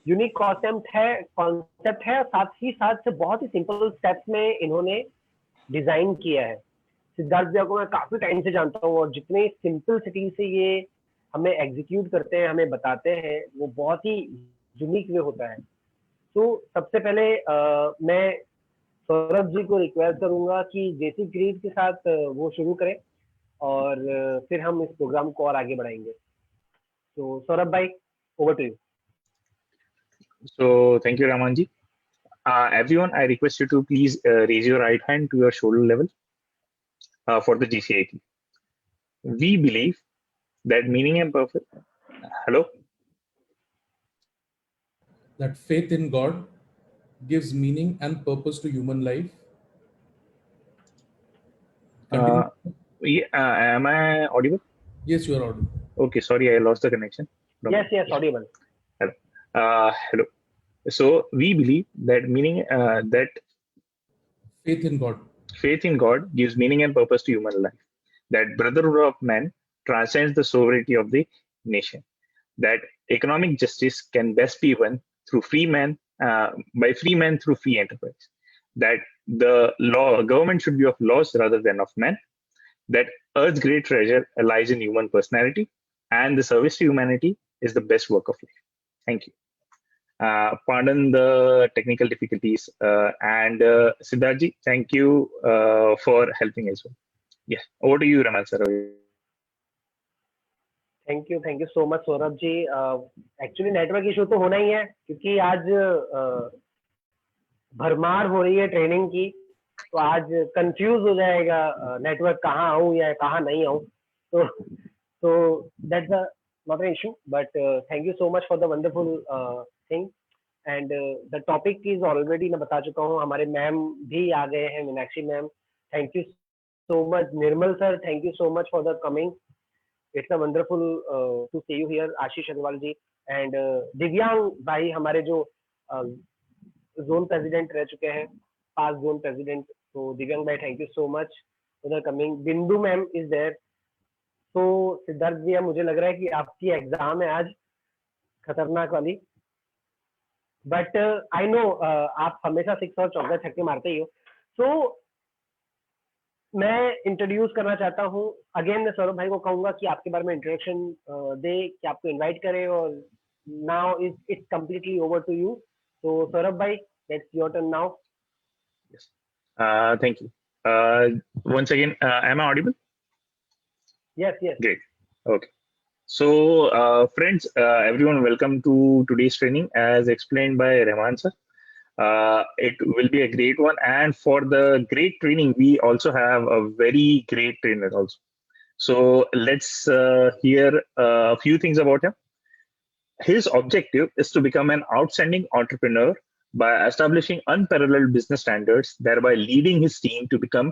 Unique concept है, साथ ही साथ से बहुत ही सिंपल स्टेप्स में इन्होंने डिजाइन किया है। सिद्धार्थ भैया को मैं काफी टाइम से जानता हूँ, और जितने सिंपलिसिटी से ये हमें एग्जीक्यूट करते हैं, हमें बताते हैं, वो बहुत ही यूनिक वे होता है। तो सबसे पहले मैं सौरभ जी को रिक्वेस्ट करूंगा कि जेसी ग्रीड के साथ वो शुरू करें, और फिर हम इस प्रोग्राम को और आगे बढ़ाएंगे। तो सौरभ भाई, over to you. So thank you, Ramanji. Everyone, I request you to please raise your right hand to your shoulder level for the GCIT. We believe that meaning and purpose. Hello. That faith in God gives meaning and purpose to human life. Am I audible? Yes, you are audible. Okay, sorry, I lost the connection. Yes, audible. Hello. So we believe that that faith in God gives meaning and purpose to human life. That brotherhood of man transcends the sovereignty of the nation. That economic justice can best be won through by free men through free enterprise. That the government should be of laws rather than of men. That Earth's great treasure lies in human personality, and the service to humanity is the best work of life. Thank you. Pardon the technical difficulties, and Siddharthji, thank you for helping as well. Yes, over to you, Raman sir. Thank you so much Saurabh ji. Actually network issue तो होना ही है, क्योंकि आज भरमार हो रही है training की, तो आज कंफ्यूज हो जाएगा नेटवर्क, कहाँ आऊँ या कहाँ नहीं आऊँ। तो that's not an issue, but thank you so much for the wonderful thing. And the topic is already मैं बता चुका हूँ, हमारे मैम भी आ गए हैं, Meenakshi ma'am, thank you so much. Nirmal sir, thank you so much for the coming, it's a wonderful to see you here. Ashish Agarwal ji and Divyang भाई, हमारे जो जोन प्रेसिडेंट रह चुके हैं, पास्ट जोन प्रेसिडेंट, तो दिव्यांग भाई thank you so much for the coming. बिंदु मैम इज देयर। तो सिद्धार्थ भैया, मुझे लग रहा है कि आपकी एग्जाम है आज, खतरनाक वाली, बट आई नो आप हमेशा 6 और 14 छक्के मारते ही हो। सो मैं इंट्रोड्यूस करना चाहता हूँ अगेन, मैं सौरभ भाई को कहूंगा कि आपके बारे में इंट्रोडक्शन दे, कि आपको इनवाइट करें, और now it's completely over to you. तो सौरभ भाई, let's your turn now. Yes. Thank you. Once again, am I audible? Yes. Great. Okay. So, friends, everyone, welcome to today's training as explained by Rahman sir. It will be a great one, and for the great training, we also have a very great trainer also. So let's hear a few things about him. His objective is to become an outstanding entrepreneur by establishing unparalleled business standards, thereby leading his team to become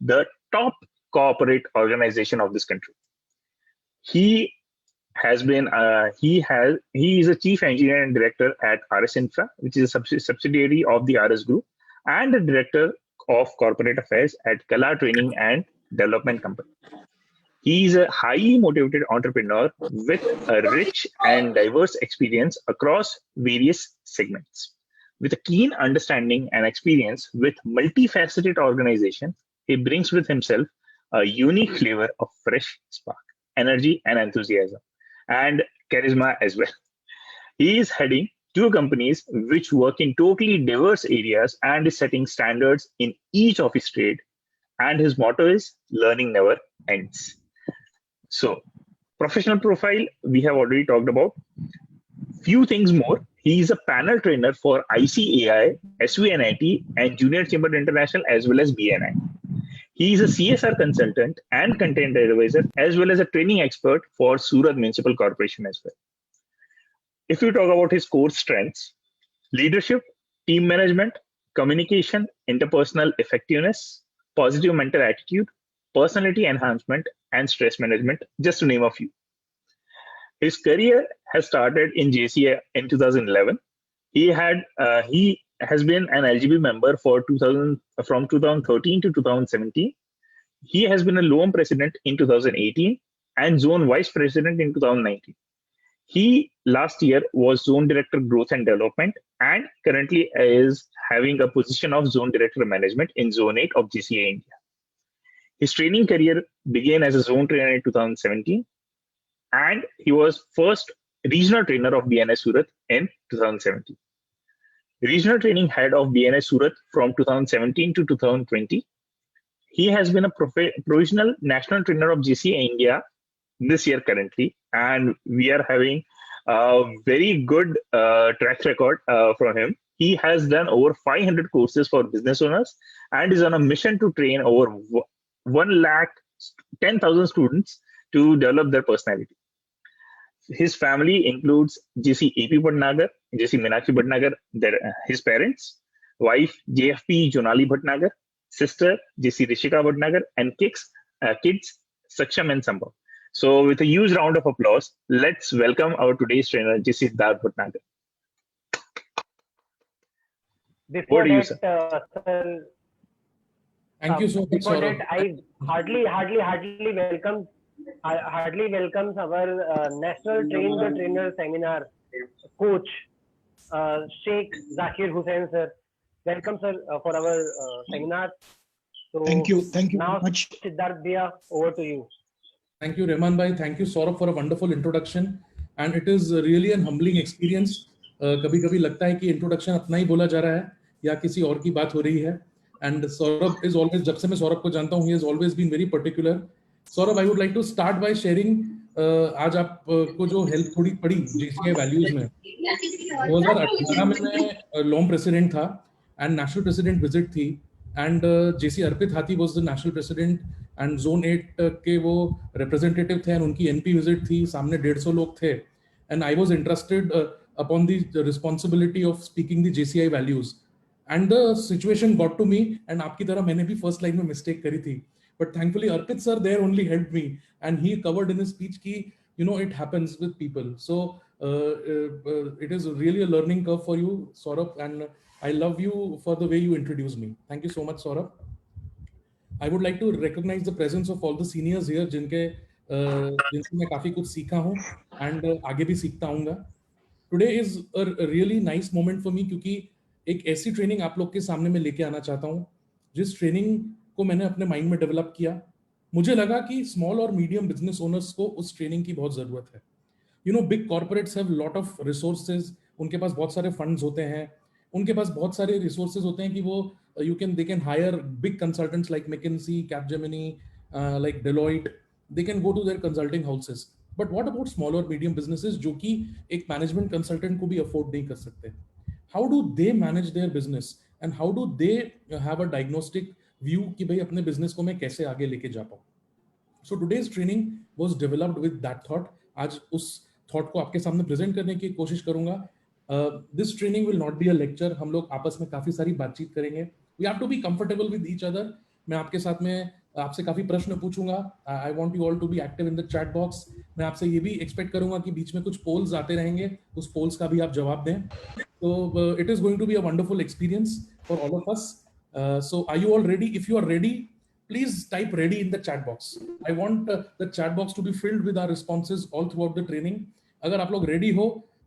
the top corporate organization of this country. He is a chief engineer and director at RS Infra, which is a subsidiary of the RS Group, and the director of corporate affairs at Kala Training and Development Company. He is a highly motivated entrepreneur with a rich and diverse experience across various segments. With a keen understanding and experience with multifaceted organization, he brings with himself a unique flavor of fresh spark, energy, and enthusiasm, and charisma as well. He is heading 2 companies which work in totally diverse areas and is setting standards in each of his trade. And his motto is learning never ends. So, professional profile, we have already talked about. Few things more. He is a panel trainer for ICAI, SVNIT, and Junior Chamber International, as well as BNI. He is a CSR consultant and content advisor, as well as a training expert for Surat Municipal Corporation as well. If you talk about his core strengths, leadership, team management, communication, interpersonal effectiveness, positive mental attitude, personality enhancement, and stress management, just to name a few. His career has started in JCA in 2011. He has been an LGB member from 2013 to 2017. He has been a LOAM president in 2018 and zone vice president in 2019. He last year was Zone Director Growth and Development and currently is having a position of Zone Director Management in Zone 8 of GCA India. His training career began as a zone trainer in 2017 and he was first regional trainer of BNI Surat in 2017. Regional training head of BNI Surat from 2017 to 2020. He has been a provisional national trainer of GCA India this year currently, and we are having a very good track record from him. He has done over 500 courses for business owners and is on a mission to train over 110,000 students to develop their personality. His family includes JC AP Bhatnagar, JC Meenakshi Bhatnagar, his parents, wife JFP Jonali Bhatnagar, sister JC Rishika Bhatnagar, and kids Saksham and Sambhav. So with a huge round of applause, let's welcome our today's trainer, JC Siddharth Bhatnagar. Before that, sir, thank you so much. Before that, I hardly welcomes our National Train the Trainer Seminar coach, Sheikh Zakir Hussain sir. Welcome sir for our seminar. So thank you now, much. Siddharth Bhaiya, over to you. Thank you, Rehman bhai. Thank you, Saurabh, for a wonderful introduction. And it is really an humbling experience. कभी-कभी लगता है कि introduction अपना ही बोला जा रहा है या किसी और की बात हो रही है. And Saurabh is always, जब से मैं सौरभ को जानता हूँ, he has always been very particular. Saurabh, I would like to start by sharing आज आपको जो हेल्प थोड़ी पड़ी GCI वैल्यूज में. 2018 में मैं लॉम प्रेसिडेंट था and नेशनल प्रेसिडेंट विजिट थी and JC Arpit Hathi was the national president and zone 8 के वो representative थे and उनकी NP visit थी, सामने 150 लोग थे and I was interested upon the responsibility of speaking the JCI values and the situation got to me and आपकी तरह मैंने भी first line में mistake करी थी but thankfully Arpit sir there only helped me and he covered in his speech कि you know it happens with people. So it is really a learning curve for you, Saurabh, and I love you for the way you introduced me. Thank you so much, Saurabh. I would like to recognize the presence of all the seniors here, जिनसे मैं काफी कुछ सीखा हूँ and आगे भी सीखता हूँगा. Today is a really nice moment for me क्योंकि एक ऐसी ट्रेनिंग आप लोग के सामने मैं लेके आना चाहता हूँ जिस ट्रेनिंग को मैंने अपने माइंड में डेवलप किया. मुझे लगा कि स्मॉल और मीडियम बिजनेस ओनर्स को उस ट्रेनिंग की बहुत जरूरत है. You no big corporates have lot of resources, उनके पास बहुत सारे फंड्स होते हैं, उनके पास बहुत सारे रिसोर्सेज होते हैं कि वो they can hire big consultants like McKinsey, Capgemini, like Deloitte, they can go to their consulting houses. But what about small और मीडियम बिजनेसेस जो कि एक मैनेजमेंट कंसल्टेंट को भी अफोर्ड नहीं कर सकते? How do they manage their business and how do they have a diagnostic view कि भाई अपने बिजनेस को मैं कैसे आगे लेके जा पाऊँ? So today's training was developed with that thought. आज उस थॉट को आपके सामने प्रेजेंट करने की कोशिश करूंगा. This training will not be a lecture. हम लोग आपस में काफी सारी बातचीत करेंगे. We have to be comfortable with each other. मैं आपके साथ में आपसे काफी प्रश्न पूछूंगा. I want you all to be active in the chat box. मैं आपसे ये भी एक्सपेक्ट करूंगा कि बीच में कुछ पोल्स आते रहेंगे, उस पोल्स का भी आप जवाब दें. तो it is going to be a wonderful experience for all of us. So are you all ready? If you are ready, please type ready in the chat box. I want the chat box to be filled with our responses all throughout the training. अगर आप लोग ready हो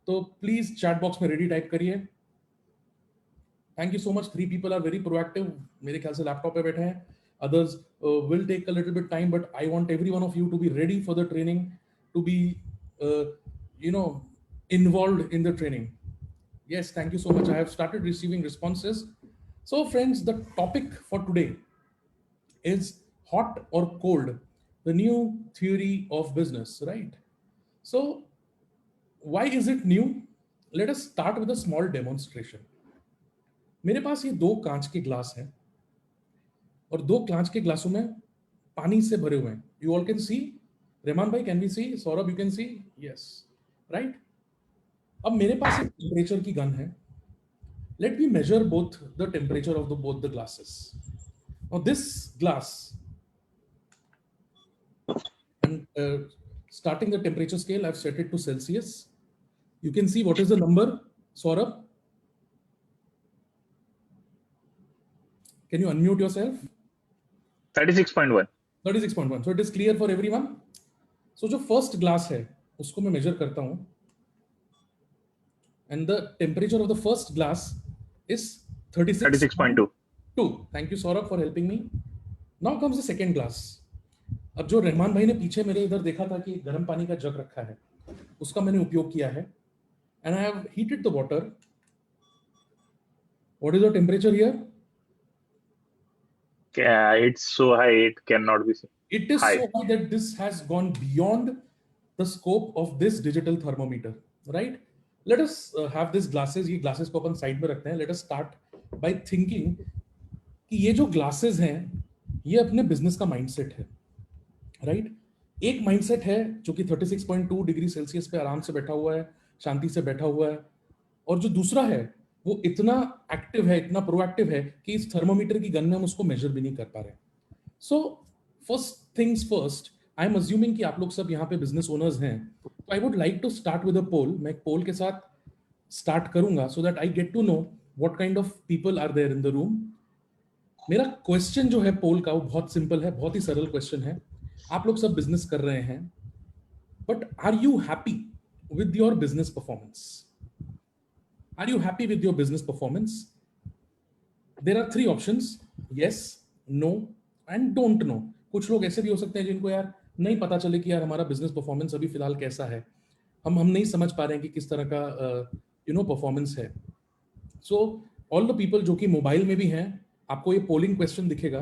तो please chat box में ready type करिए. Thank you so much. 3 people are very proactive. मेरे ख्याल से laptop पे बैठे हैं. Others will take a little bit time, but I want every one of you to be ready for the training, to be involved in the training. Yes, thank you so much. I have started receiving responses. So friends, the topic for today is hot or cold, the new theory of business, right? So why is it new? Let us start with a small demonstration. मेरे पास ये 2 कांच के glass हैं और 2 कांच के ग्लासों में पानी से भरे हुए हैं. You all can see? Rahman भाई, can we see? Saurabh, you can see? Yes, right? अब मेरे पास एक टेम्परेचर की गन है. Let me measure both the temperature of both the glasses. Now this glass, and starting the temperature scale, I've set it to Celsius. You can see what is the number, Saurabh? Can you unmute yourself? 36.1. 36.1. So it is clear for everyone. So जो first glass है, उसको मैं measure करता हूँ. and the temperature of the first glass is 36.2. Thank you, Saurabh, for helping me. Now comes the second glass. अब जो रहमान भाई ने पीछे मेरे इधर देखा था कि गर्म पानी का जग रखा है, उसका मैंने उपयोग किया है, and I have heated the water. What is the temperature here? It's so high it cannot be seen. It is so high that this has gone beyond the scope of this digital thermometer, right? Let us have these glasses. ये glasses को अपन side में रखते हैं. Let us start by thinking कि ये जो glasses हैं, ये अपने business का mindset है, right? एक mindset है जो कि 36.2 डिग्री सेल्सियस पे आराम से बैठा हुआ है, शांति से बैठा हुआ है, और जो दूसरा है वो इतना एक्टिव है, इतना प्रोएक्टिव है कि इस थर्मोमीटर की गन में हम उसको मेजर भी नहीं कर पा रहे. So first things first, I am assuming कि आप लोग सब यहाँ पे बिजनेस ओनर्स हैं, तो I would like to start with a poll. मैं एक पोल के साथ स्टार्ट करूंगा so that I get to know what kind of people are there in the room. मेरा क्वेश्चन जो है पोल का वो बहुत सिंपल है, बहुत ही सरल क्वेश्चन है. आप लोग सब बिजनेस कर रहे हैं, but are you happy with your business performance? Are you happy with your business performance? There are 3 options: yes, no, and don't know. कुछ लोग ऐसे भी हो सकते हैं जिनको यार नहीं पता चले कि यार हमारा बिजनेस परफॉर्मेंस अभी फिलहाल कैसा है, हम नहीं समझ पा रहे हैं कि किस तरह का परफॉर्मेंस है. सो ऑल द पीपल जो कि मोबाइल में भी हैं, आपको ये पोलिंग क्वेश्चन दिखेगा.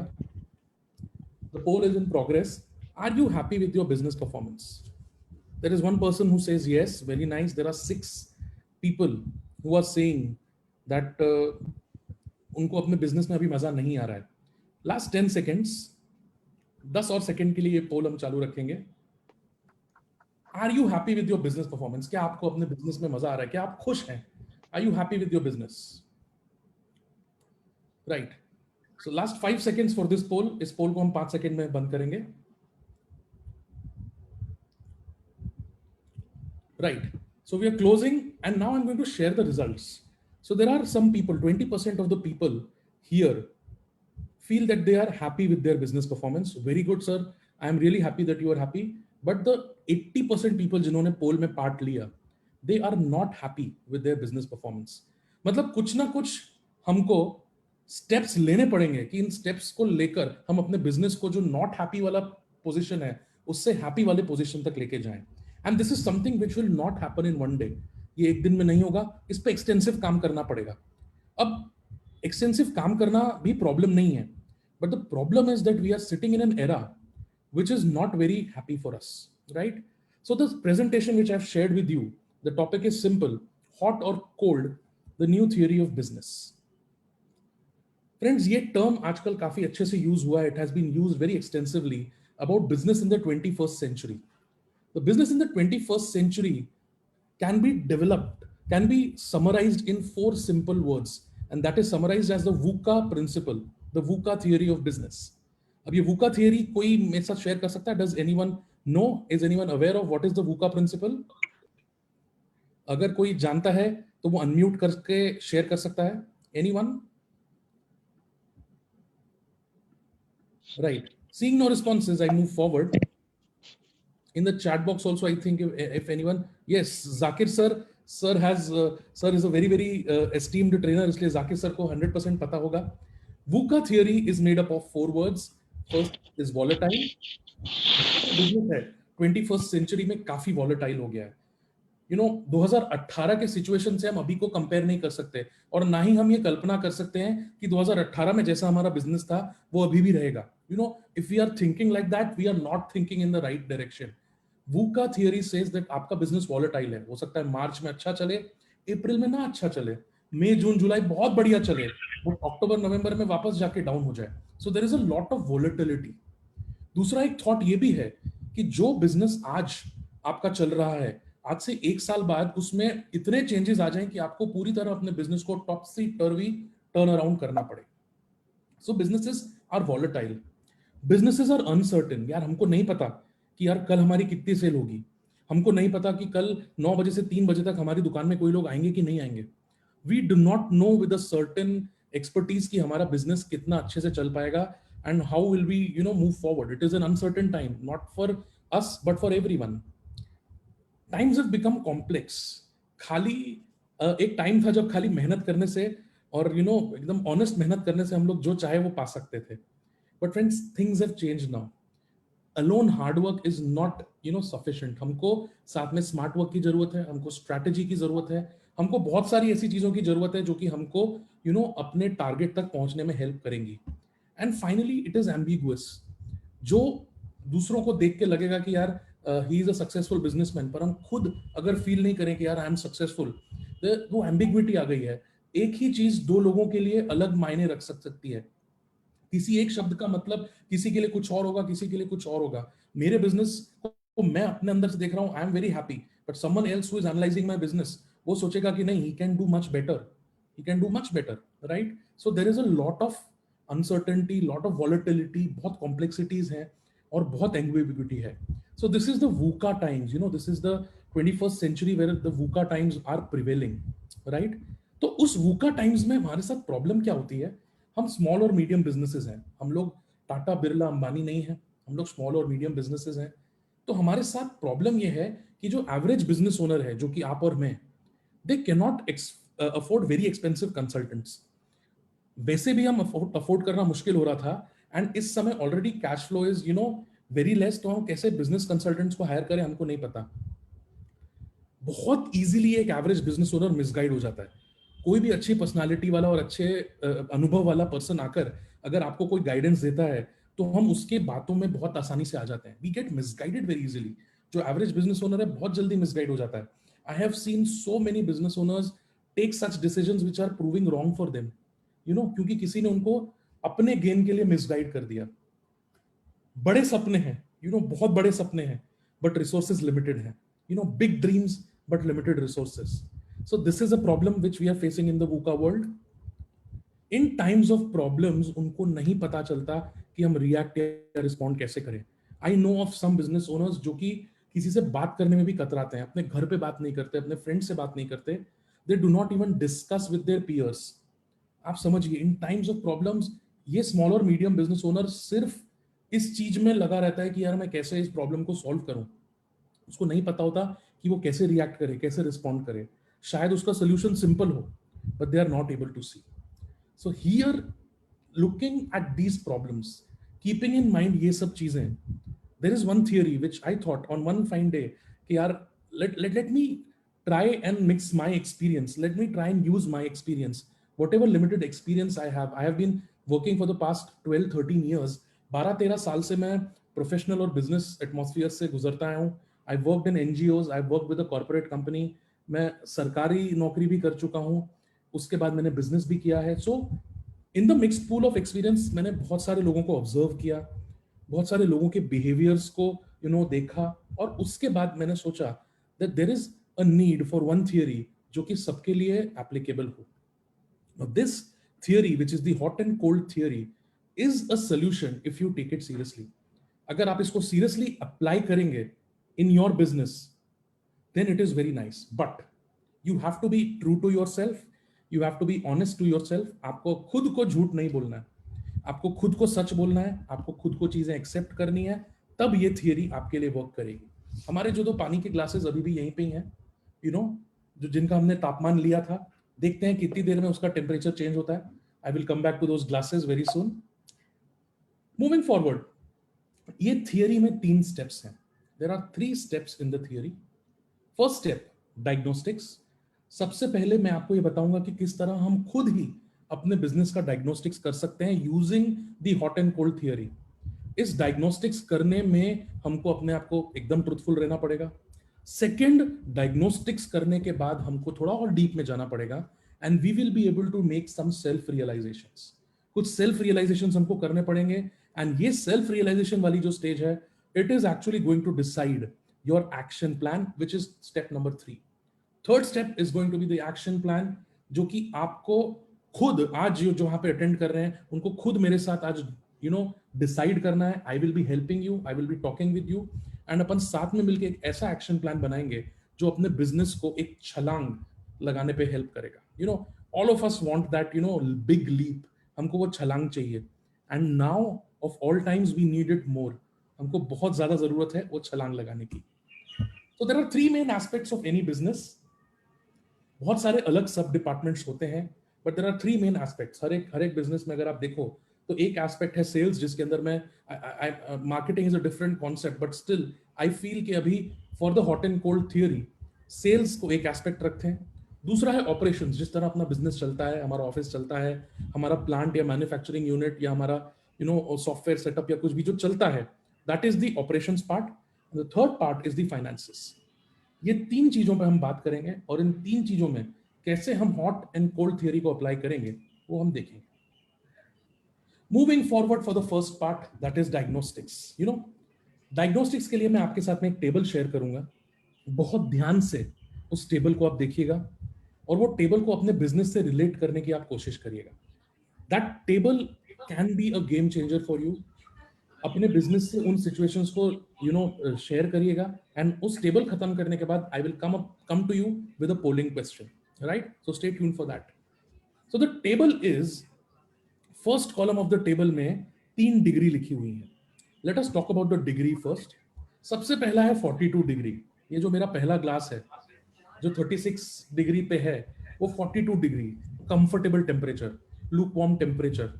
The poll is in progress. Are you happy with your business performance? There is one person who says yes, very nice. There are 6 people who are saying that उनको अपने business में अभी मजा नहीं आ रहा है. Last 10 seconds, 10 और second के लिए ये पोल हम चालू रखेंगे. Are you happy with your business performance? क्या आपको अपने बिजनेस में मजा आ रहा है? क्या आप खुश हैं? Are you happy with your business? Right. So last 5 seconds for this poll. इस पोल को हम 5 सेकेंड में बंद करेंगे. Right. So we are closing, and now I'm going to share the results. So there are some people, 20% of the people here feel that they are happy with their business performance. Very good, sir. I am really happy that you are happy. But the 80% people जिन्होंने poll में part लिया, they are not happy with their business performance. मतलब कुछ ना कुछ हमको steps लेने पड़ेंगे कि इन steps को लेकर हम अपने business को जो not happy वाला position है, उससे happy वाले position तक लेके जाएं. And this is something which will not happen in one day. ये एक दिन में नहीं होगा, इस पे एक्सटेंसिव काम करना पड़ेगा. अब एक्सटेंसिव काम करना भी प्रॉब्लम नहीं है, but the problem is that we are sitting in an era which is not very happy for us, right? So the presentation which I've shared with you, the topic is simple: hot or cold, the new theory of business. Friends, ये term आजकल काफी अच्छे से use हुआ है. It has been used very extensively about business in the 21st century. The business in the 21st century can be developed, can be summarized in 4 simple words, and that is summarized as the VUCA principle, the VUCA theory of business. अब ये VUCA theory कोई मेरे साथ share कर सकता है? Does anyone know? Is anyone aware of what is the VUCA principle? अगर कोई जानता है तो वो अनम्यूट करके शेयर कर सकता है. Anyone? Right. Seeing no responses, I move forward. In the chat box also, I think if anyone, yes, Zakir sir is a very esteemed trainer, इसलिए Zakir sir को 100% पता होगा. VUCA theory is made up of 4 words. First is volatile. Business है 21st century में काफी volatile हो गया है. 2018 के सिचुएशन से हम अभी को कंपेयर नहीं कर सकते, और ना ही हम ये कल्पना कर सकते हैं कि 2018 में जैसा हमारा बिजनेस था वो अभी भी रहेगा. If we are thinking like that, we are not thinking in the right direction. VUCA theory says that आपका बिजनेस वॉलेटाइल है. हो सकता है मार्च में अच्छा चले, अप्रैल में ना अच्छा चले, मई जून जुलाई बहुत बढ़िया चले, बट अक्टूबर नवंबर में वापस जाके डाउन हो जाए. So there is a lot of volatility. दूसरा एक थॉट ये भी है कि जो बिजनेस आज आपका चल रहा है, आज से 1 साल बाद उसमें इतने चेंजेस आ जाएं कि आपको पूरी तरह अपने बिजनेस को टॉपसी टर्वी टर्न अराउंड करना पड़े. So businesses are volatile. Businesses are uncertain. यार हमको नहीं पता कि यार कल हमारी कितनी सेल होगी, हमको नहीं पता कि कल 9 बजे से 3 बजे तक हमारी दुकान में कोई लोग आएंगे कि नहीं आएंगे. We do not know with a certain expertise कि हमारा बिजनेस कितना अच्छे से चल पाएगा and how will we move forward. It is an uncertain time, not for us but for everyone. Times have become complex. खाली एक टाइम था जब खाली मेहनत करने से और एकदम ऑनेस्ट मेहनत करने से हम लोग जो चाहे वो पा सकते थे. But friends, things have changed now. Alone hard work is not sufficient. हमको साथ में स्मार्ट वर्क की जरूरत है, हमको स्ट्रैटेजी की जरूरत है, हमको बहुत सारी ऐसी चीजों की जरूरत है जो कि हमको अपने टारगेट तक पहुंचने में हेल्प करेंगी. And finally it is ambiguous. जो दूसरों को देख के लगेगा कि यार he is a successful businessman, पर हम खुद अगर फील नहीं करें कि यार आई एम सक्सेसफुल, वो एम्बिग्विटी आ गई है. एक ही चीज दो लोगों के लिए अलग मायने रख सकती है. किसी एक शब्द का मतलब किसी के लिए कुछ और होगा, किसी के लिए कुछ और होगा. मेरे बिजनेस को मैं अपने अंदर से देख रहा हूं, I am very happy, but someone else who is analysing my business, वो सोचेगा कि नहीं, he can do much better, he can do much better, right? So there is a lot of uncertainty, lot of volatility, बहुत complexities हैं और बहुत ambiguity है. So this is the VUCA times, this is the 21st century where the VUCA times are prevailing, right? तो उस VUCA times में हमारे साथ प्रॉब्लम क्या होती है? हम स्मॉल और मीडियम बिजनेसेस हैं, हम लोग टाटा बिरला अंबानी नहीं है, हम लोग स्मॉल और मीडियम बिजनेसेस हैं. तो हमारे साथ प्रॉब्लम यह है कि जो एवरेज बिजनेस ओनर है, जो कि आप और मैं, they can not afford very expensive consultants. वैसे भी हम अफोर्ड करना मुश्किल हो रहा था, एंड इस समय already cash flow is very less. तो हम कैसे बिजनेस कंसल्टेंट्स को हायर करें, हमको नहीं पता. बहुत इजीली एक एवरेज बिजनेस ओनर मिसगाइड हो जाता है. कोई भी अच्छी पर्सनालिटी वाला और अच्छे अनुभव वाला पर्सन आकर अगर आपको कोई गाइडेंस देता है, तो हम उसके बातों में बहुत आसानी से आ जाते हैं. We get misguided very easily. जो एवरेज बिजनेस ओनर है बहुत जल्दी मिसगाइड हो जाता है. I have seen so many business owners take such decisions which are proving wrong for them, क्योंकि किसी ने उनको अपने गेन के लिए मिसगाइड कर दिया. बड़े सपने हैं, बहुत बड़े सपने हैं, बट रिसोर्सेज लिमिटेड हैं. Big dreams but limited resources. So this is a problem which we are facing in the VUCA world. In times of problems, उनको नहीं पता चलता कि हम react या respond कैसे करें. I know of some business owners जो कि किसी से बात करने में भी कतराते हैं, अपने घर पे बात नहीं करते, अपने फ्रेंड से बात नहीं करते. They do not even discuss with their peers. आप समझिए, in times of problems ये small और medium business owner सिर्फ इस चीज में लगा रहता है कि यार मैं कैसे इस प्रॉब्लम को सॉल्व करूं. उसको नहीं पता होता कि वो कैसे रिएक्ट करे, कैसे रिस्पॉन्ड करे. शायद उसका सोल्यूशन सिंपल हो, but they are not able to see. So here, looking at these problems, keeping in mind ये सब चीजें, there is one theory which I thought on one fine day कि यार let me try and mix my experience, let me try and use my experience, whatever limited experience I have been working for the past 12-13 years. 12-13 साल से मैं professional और business atmosphere से गुजरता आया हूँ. I worked in NGOs, I worked with a corporate company. मैं सरकारी नौकरी भी कर चुका हूँ, उसके बाद मैंने बिजनेस भी किया है. So in the mixed pool of experience मैंने बहुत सारे लोगों को ऑब्जर्व किया, बहुत सारे लोगों के बिहेवियर्स को देखा, और उसके बाद मैंने सोचा that there is a need for one theory जो कि सबके लिए एप्लीकेबल हो. Now, this theory, which is the hot and cold theory, is a solution if you take it seriously. अगर आप इसको seriously apply करेंगे in your business, then it is very nice. But you have to be true to yourself. You have to be honest to yourself. आपको खुद को झूठ नहीं बोलना है, आपको खुद को सच बोलना है, आपको खुद को चीजें एक्सेप्ट करनी है, तब ये थियरी आपके लिए वर्क करेगी. हमारे जो दो पानी के ग्लासेस अभी भी यहीं पे ही हैं, जो जिनका हमने तापमान लिया था, देखते हैं कितनी देर में उसका टेम्परेचर चेंज होता है. I will come back to those glasses very soon. Moving forward, ये थियरी में 3 स्टेप्स हैं. There are 3 steps in the theory. First step, diagnostics. सबसे पहले मैं आपको ये बताऊंगा कि किस तरह हम खुद ही अपने बिजनेस का डायग्नोस्टिक्स कर सकते हैं using the hot and cold theory. इस डायग्नोस्टिक्स करने में हमको अपने आप को एकदम ट्रूथफुल रहना पड़ेगा. सेकेंड, डायग्नोस्टिक्स करने के बाद हमको थोड़ा और डीप में जाना पड़ेगा, and we will be able to make some self realisations. कुछ सेल्फ रियलाइजेशंस हमको करने पड़ेंगे, एंड ये सेल्फ रियलाइजेशन वाली जो स्टेज है, it is actually going to decide your action plan, which is step number 3. Third step is going to be the action plan, जो कि आपको खुद आज जो वहां पे अटेंड कर रहे हैं उनको खुद मेरे साथ आज डिसाइड करना है. I will be helping you, I will be talking with you, and अपन साथ में मिलकर एक ऐसा एक्शन प्लान बनाएंगे जो अपने बिजनेस को एक छलांग लगाने पे हेल्प करेगा. All of us want that big leap. हमको वो छलांग चाहिए, and now of all times we need it more. हमको बहुत ज्यादा जरूरत है वो छलांग लगाने की. So there are 3 main aspects of any business. बहुत सारे अलग सब डिपार्टमेंट्स होते हैं, but there are 3 main aspects. हर एक बिजनेस में अगर आप देखो तो एक एस्पेक्ट है सेल्स, जिसके अंदर मैं marketing is a different concept, but still I feel कि अभी for the hot and cold theory sales को एक एस्पेक्ट रखते हैं। दूसरा है ऑपरेशंस, जिस तरह अपना बिजनेस चलता है, हमारा ऑफिस चलता है, हमारा प्लांट या मैन्युफैक्चरिंग यूनिट या हमारा सॉफ्टवेयर सेटअप या कुछ भी जो चलता है, that is the operations part. The third part is the finances. ये 3 चीजों पे हम बात करेंगे, और इन 3 चीजों में कैसे हम हॉट एंड कोल्ड थियरी को अप्लाई करेंगे वो हम देखेंगे। Moving forward for the first part, that is diagnostics. Diagnostics के लिए मैं आपके साथ में एक टेबल शेयर करूंगा, बहुत ध्यान से उस टेबल को आप देखिएगा और वो टेबल को अपने बिजनेस से रिलेट करने की आप कोशिश करिएगा। That table can be a game changer for you. अपने बिजनेस से उन सिचुएशंस को शेयर करिएगा, एंड उस टेबल खत्म करने के बाद I will come to you with a polling question, right? So stay tune for that. So the table is, first column of the table में 3 डिग्री लिखी हुई है। Let us talk about the degree first. सबसे पहला है 42 degree. ये जो मेरा पहला ग्लास है जो 36 डिग्री पे है, वो 42 degree comfortable temperature, look warm temperature,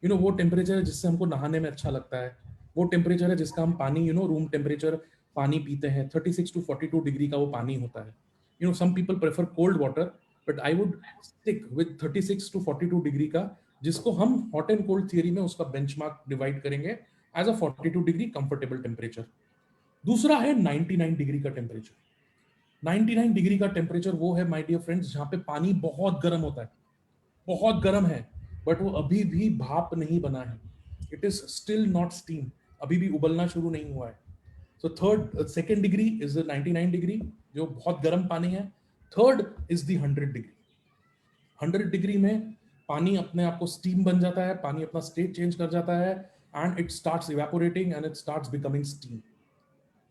वो टेम्परेचर है जिससे हमको नहाने में अच्छा लगता है। वो टेम्परेचर है जिसका हम पानी, रूम टेम्परेचर पानी पीते हैं। 36 to 42 डिग्री का वो पानी होता है। Some people prefer cold water, but I would stick with 36 to 42 degree का, जिसको हम हॉट एंड कोल्ड थियरी में उसका बेंचमार्क डिवाइड करेंगे as a 42 degree comfortable temperature. दूसरा है 99 डिग्री का टेम्परेचर। 99 डिग्री का टेम्परेचर वो है माय डियर फ्रेंड्स जहां पे पानी बहुत गर्म होता है, बहुत गर्म है, बट वो अभी भी भाप नहीं बना है। It is still not steam, अभी भी उबलना शुरू नहीं हुआ है। So second degree is 99 degree, जो बहुत गर्म पानी है। Third is the 100 degree. 100 degree में पानी अपने आप को स्टीम बन जाता है, पानी अपना स्टेट चेंज कर जाता है, and it starts evaporating and it starts becoming steam.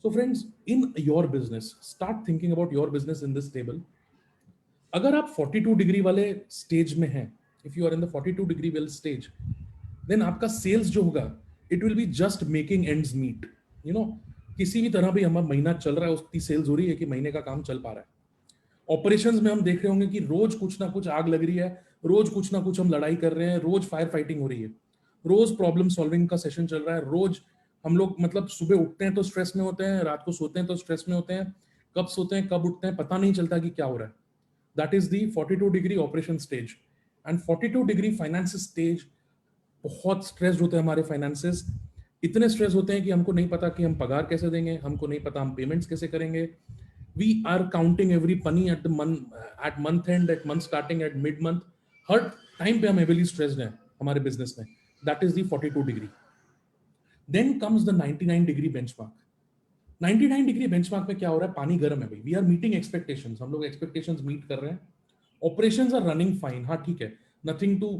So friends, in your business, start thinking about your business in this table. अगर आप 42 डिग्री वाले स्टेज में हैं, if you are in the 42 degree well stage, then आपका sales जो होगा, it will be just making ends meet. किसी भी तरह भी हमारा महीना चल रहा है, उसकी सेल्स हो रही है कि महीने का काम चल पा रहा है। ऑपरेशंस में हम देख रहे होंगे कि रोज कुछ ना कुछ आग लग रही है, रोज कुछ ना कुछ हम लड़ाई कर रहे हैं, रोज फायर फाइटिंग हो रही है, रोज प्रॉब्लम सॉल्विंग का सेशन चल रहा है, रोज हम लोग मतलब सुबह उठते हैं तो स्ट्रेस में होते हैं, रात को सोते हैं तो स्ट्रेस में होते हैं, कब सोते हैं कब उठते हैं पता नहीं चलता कि क्या हो रहा है। That is the 42 degree operation stage. And 42 degree finance stage, बहुत स्ट्रेस्ड होते हैं हमारे फाइनेंसेस। इतने स्ट्रेस होते हैं कि हमको नहीं पता कि हम पगार कैसे देंगे, हमको नहीं पता हम पेमेंट्स कैसे करेंगे। We are counting every penny at month end, at month starting, at mid month. हर टाइम पे हम हेवीली स्ट्रेस्ड हैं हमारे बिजनेस में। That is the 42 degree. Then comes the 99 degree benchmark. 99 degree benchmark में क्या हो रहा है? पानी गर्म है भाई, वी आर मीटिंग एक्सपेक्टेशंस, हम लोग एक्सपेक्टेशंस मीट कर रहे हैं। ऑपरेशंस आर रनिंग फाइन, हाँ ठीक है, nothing to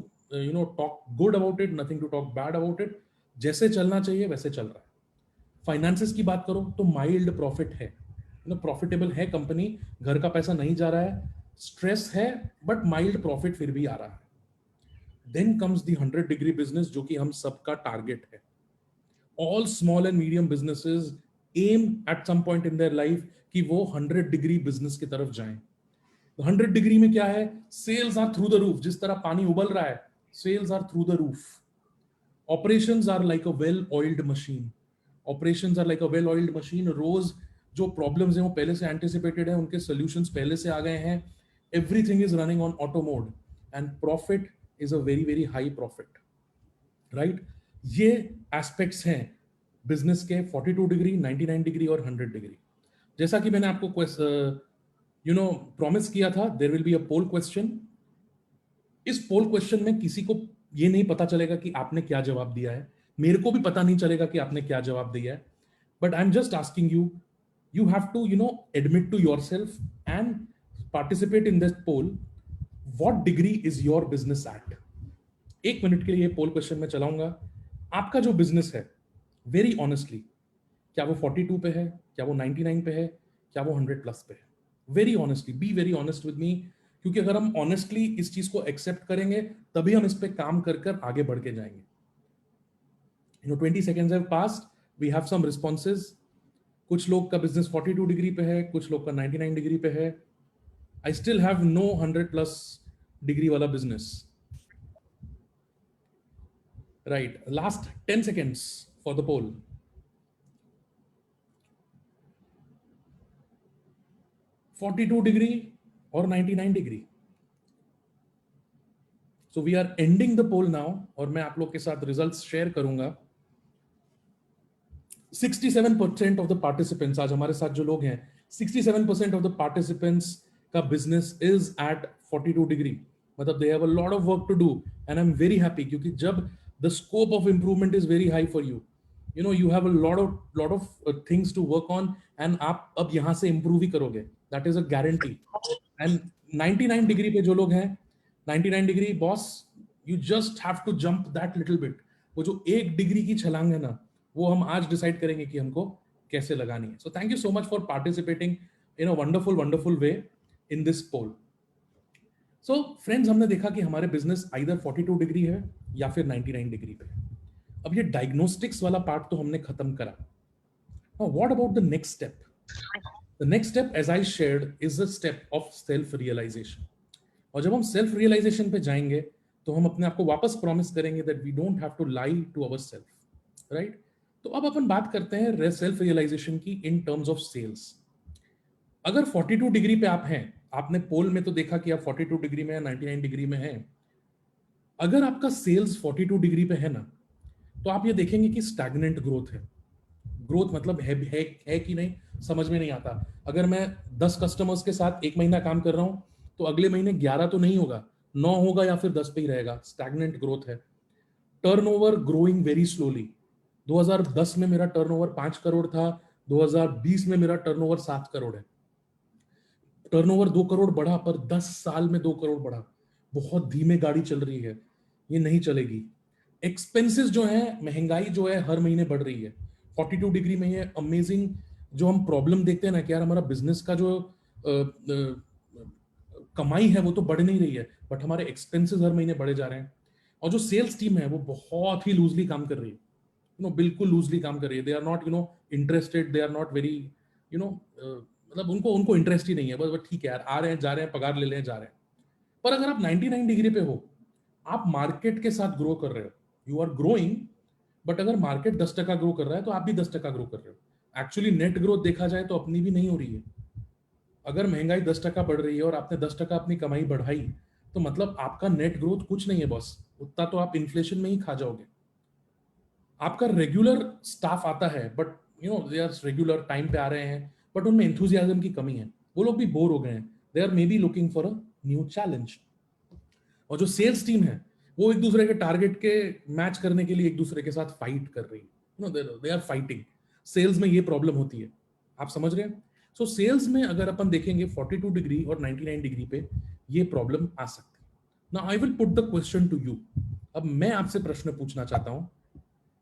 talk good about it, nothing to talk bad about it, जैसे चलना चाहिए वैसे चल रहा है। फाइनेंसेस की बात करो तो माइल्ड प्रॉफिट है, प्रॉफिटेबल है कंपनी, घर का पैसा नहीं जा रहा है, स्ट्रेस है बट माइल्ड प्रॉफिट फिर भी आ रहा है। Then comes the 100 degree business, जो कि हम सबका टारगेट है। All small and medium businesses aim at some point in their life कि वो 100 डिग्री बिजनेस की तरफ जाएं। 100 डिग्री में क्या है? Sales are through the roof, जिस तरह पानी उबल रहा है, sales are through the roof. Operations are like a well oiled machine, operations are like a well oiled machine. रोज जो प्रॉब्लम्स हैं वो पहले से एंटिसिपेटेड है, उनके सॉल्यूशंस पहले से आ गए हैं। Everything is running on auto mode, and profit is a very very high profit, right? ये एस्पेक्ट्स हैं बिजनेस के 42 डिग्री, 99 डिग्री और 100 डिग्री। जैसा कि मैंने आपको प्रॉमिस किया था, there will be a poll question. इस पोल क्वेश्चन में किसी को ये नहीं पता चलेगा कि आपने क्या जवाब दिया है, मेरे को भी पता नहीं चलेगा कि आपने क्या जवाब दिया है, but I am just asking you, you have to admit to yourself and participate in this poll. What degree is your business at? 1 minute के लिए पोल क्वेश्चन में चलाऊंगा। आपका जो बिजनेस है, वेरी ऑनेस्टली, क्या वो 42 पे है, क्या वो 99 पे है, क्या वो 100 प्लस पे है? Very honestly, be very honest with me, क्योंकि अगर हम ऑनेस्टली इस चीज को एक्सेप्ट करेंगे तभी हम इस पे काम कर कर आगे बढ़ के जाएंगे। 20 seconds have passed, we have some responses। कुछ लोग का बिजनेस 42 डिग्री पे है, कुछ लोग का 99 डिग्री पे है। I still have no 100+ degree wala business. Right, last 10 seconds for the poll. (42 degree or 99 degree? So we are ending the poll now, और मैं आप लोग के साथ results share करूंगा. 67% of the participants, आज हमारे साथ जो लोग हैं, 67% of the participants का business is at 42 degree. मतलब they have a lot of work to do, and I'm very happy क्योंकि जब the scope of improvement is very high for you, you know, you have a lot of things to work on, and आप अब यहाँ से improve ही करोगे. That is a guarantee. And 99 degree पे जो लोग हैं, 99 degree boss, you just have to jump that little bit. वो जो 1 डिग्री की छलांग है ना, वो हम आज डिसाइड करेंगे कि हमको कैसे लगानी है. So thank you so much for participating in a wonderful way in this poll. So friends, हमने देखा कि हमारे बिजनेस आइदर 42 डिग्री है या फिर 99 डिग्री पे. अब ये डायग्नोस्टिक्स वाला पार्ट तो हमने खत्म करा. Now what about the next step? The next step, as I shared, is the step of self realisation. और जब हम सेल्फ रियलाइजेशन पे जाएंगे तो हम अपने आप को वापस प्रॉमिस करेंगे that we don't have to lie to ourselves, right? तो अब अपन बात करते हैं सेल्फ रियलाइजेशन की इन टर्म्स ऑफ सेल्स. अगर 42 डिग्री पे आप हैं, आपने पोल में तो देखा कि आप 42 डिग्री में या 99 डिग्री में हैं. अगर आपका सेल्स 42 डिग्री पे है ना, तो आप ये देखेंगे कि स्टैग्नेंट ग्रोथ है. ग्रोथ मतलब है कि नहीं समझ में नहीं आता. अगर मैं 10 कस्टमर्स के साथ एक महीना काम कर रहा हूं तो अगले महीने 11 तो नहीं होगा, 9 होगा या फिर 10 पे ही रहेगा. स्टैग्नेंट ग्रोथ है. Turnover growing very slowly. 2010 में मेरा टर्नओवर 5 करोड़ था, 2020 में मेरा टर्नओवर 7 करोड़ है. टर्नओवर 2 करोड़ बढ़ा, पर 10 साल में 2 करोड़ बढ़ा. बहुत धीमे गाड़ी चल रही है, ये नहीं चलेगी. एक्सपेंसेस जो है, महंगाई जो है, हर महीने बढ़ रही है. 42 डिग्री में ये अमेजिंग जो हम प्रॉब्लम देखते हैं ना कि यार हमारा बिजनेस का जो कमाई है वो तो बढ़ नहीं रही है, बट हमारे एक्सपेंसेस हर महीने बढ़े जा रहे हैं. और जो सेल्स टीम है वो बहुत ही लूजली काम कर रही है, बिल्कुल लूजली काम कर रही है. They are not interested, they are not very मतलब उनको इंटरेस्ट ही नहीं है. बस ठीक है यार, आ रहे हैं, जा रहे हैं, पगार ले रहे हैं, जा रहे हैं. पर अगर आप 99 डिग्री पे हो, आप मार्केट के साथ ग्रो कर रहे हो, यू आर ग्रोइंग. बट अगर मार्केट 10% ग्रो कर रहा है तो आप भी 10% ग्रो कर रहे हो. एक्चुअली नेट ग्रोथ देखा जाए तो अपनी भी नहीं हो रही है. अगर महंगाई 10% बढ़ रही है और आपने 10% अपनी कमाई बढ़ाई, तो मतलब आपका नेट ग्रोथ कुछ नहीं है बॉस. उतना तो आप इन्फ्लेशन में ही खा जाओगे. आपका रेगुलर स्टाफ आता है, but they are regular time पे आ रहे हैं, बट उनमें एंथुसियाज्म की कमी है. वो लोग भी बोर हो गए हैं. They are maybe looking for a new challenge. और जो सेल्स टीम है वो एक दूसरे के टारगेट के मैच करने के लिए एक दूसरे के साथ फाइट कर रही है. They are fighting. सेल्स में ये प्रॉब्लम होती है, आप समझ रहे हैं? सो सेल्स में अगर अपन देखेंगे 42 डिग्री और 99 डिग्री पे ये प्रॉब्लम आ सकती है. Now I will put the question to you. अब मैं आपसे प्रश्न पूछना चाहता हूं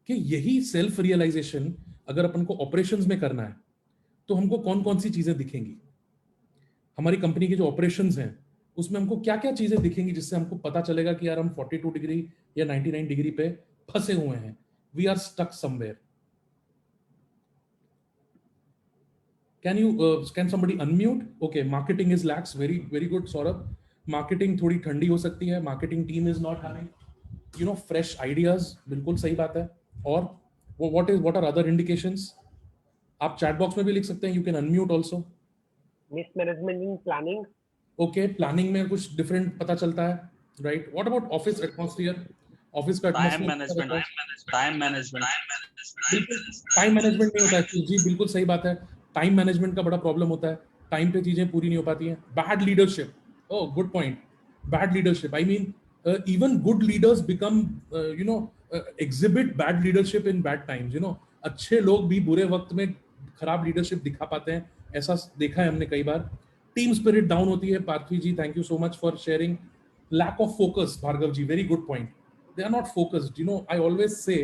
कि यही सेल्फ रियलाइजेशन अगर अपन को ऑपरेशंस में करना है तो हमको कौन कौन सी चीजें दिखेंगी? हमारी कंपनी के जो ऑपरेशंस हैं उसमें हमको क्या क्या चीजें दिखेंगी जिससे हमको पता चलेगा कि यार हम 42 डिग्री या 99 डिग्री पे फंसे हुए हैं. We are stuck somewhere. Can somebody unmute? Okay, marketing is lax. Very very good Saurabh. Marketing थोड़ी ठंडी हो सकती है. Marketing team is not having fresh ideas. बिल्कुल सही बात है. और what are other indications? आप चैट बॉक्स में भी लिख सकते हैं. You can unmute also. Mismanagement in planning. Okay, planning में कुछ डिफरेंट पता चलता है, right? What about office atmosphere? Office का टाइम मैनेजमेंट नहीं होता है जी. बिल्कुल सही बात है. टाइम मैनेजमेंट का बड़ा प्रॉब्लम होता है. टाइम पे चीजें पूरी नहीं हो पाती हैं. Bad leadership. Oh, good point. Bad leadership, I mean even good leaders become exhibit bad leadership in bad times. अच्छे लोग भी बुरे वक्त में खराब लीडरशिप दिखा पाते हैं. ऐसा देखा है हमने कई बार. टीम स्पिरिट डाउन होती है. Parthvi ji, thank you so much for sharing. Lack of focus, Bhargav ji, very good point. They are not focused. I always say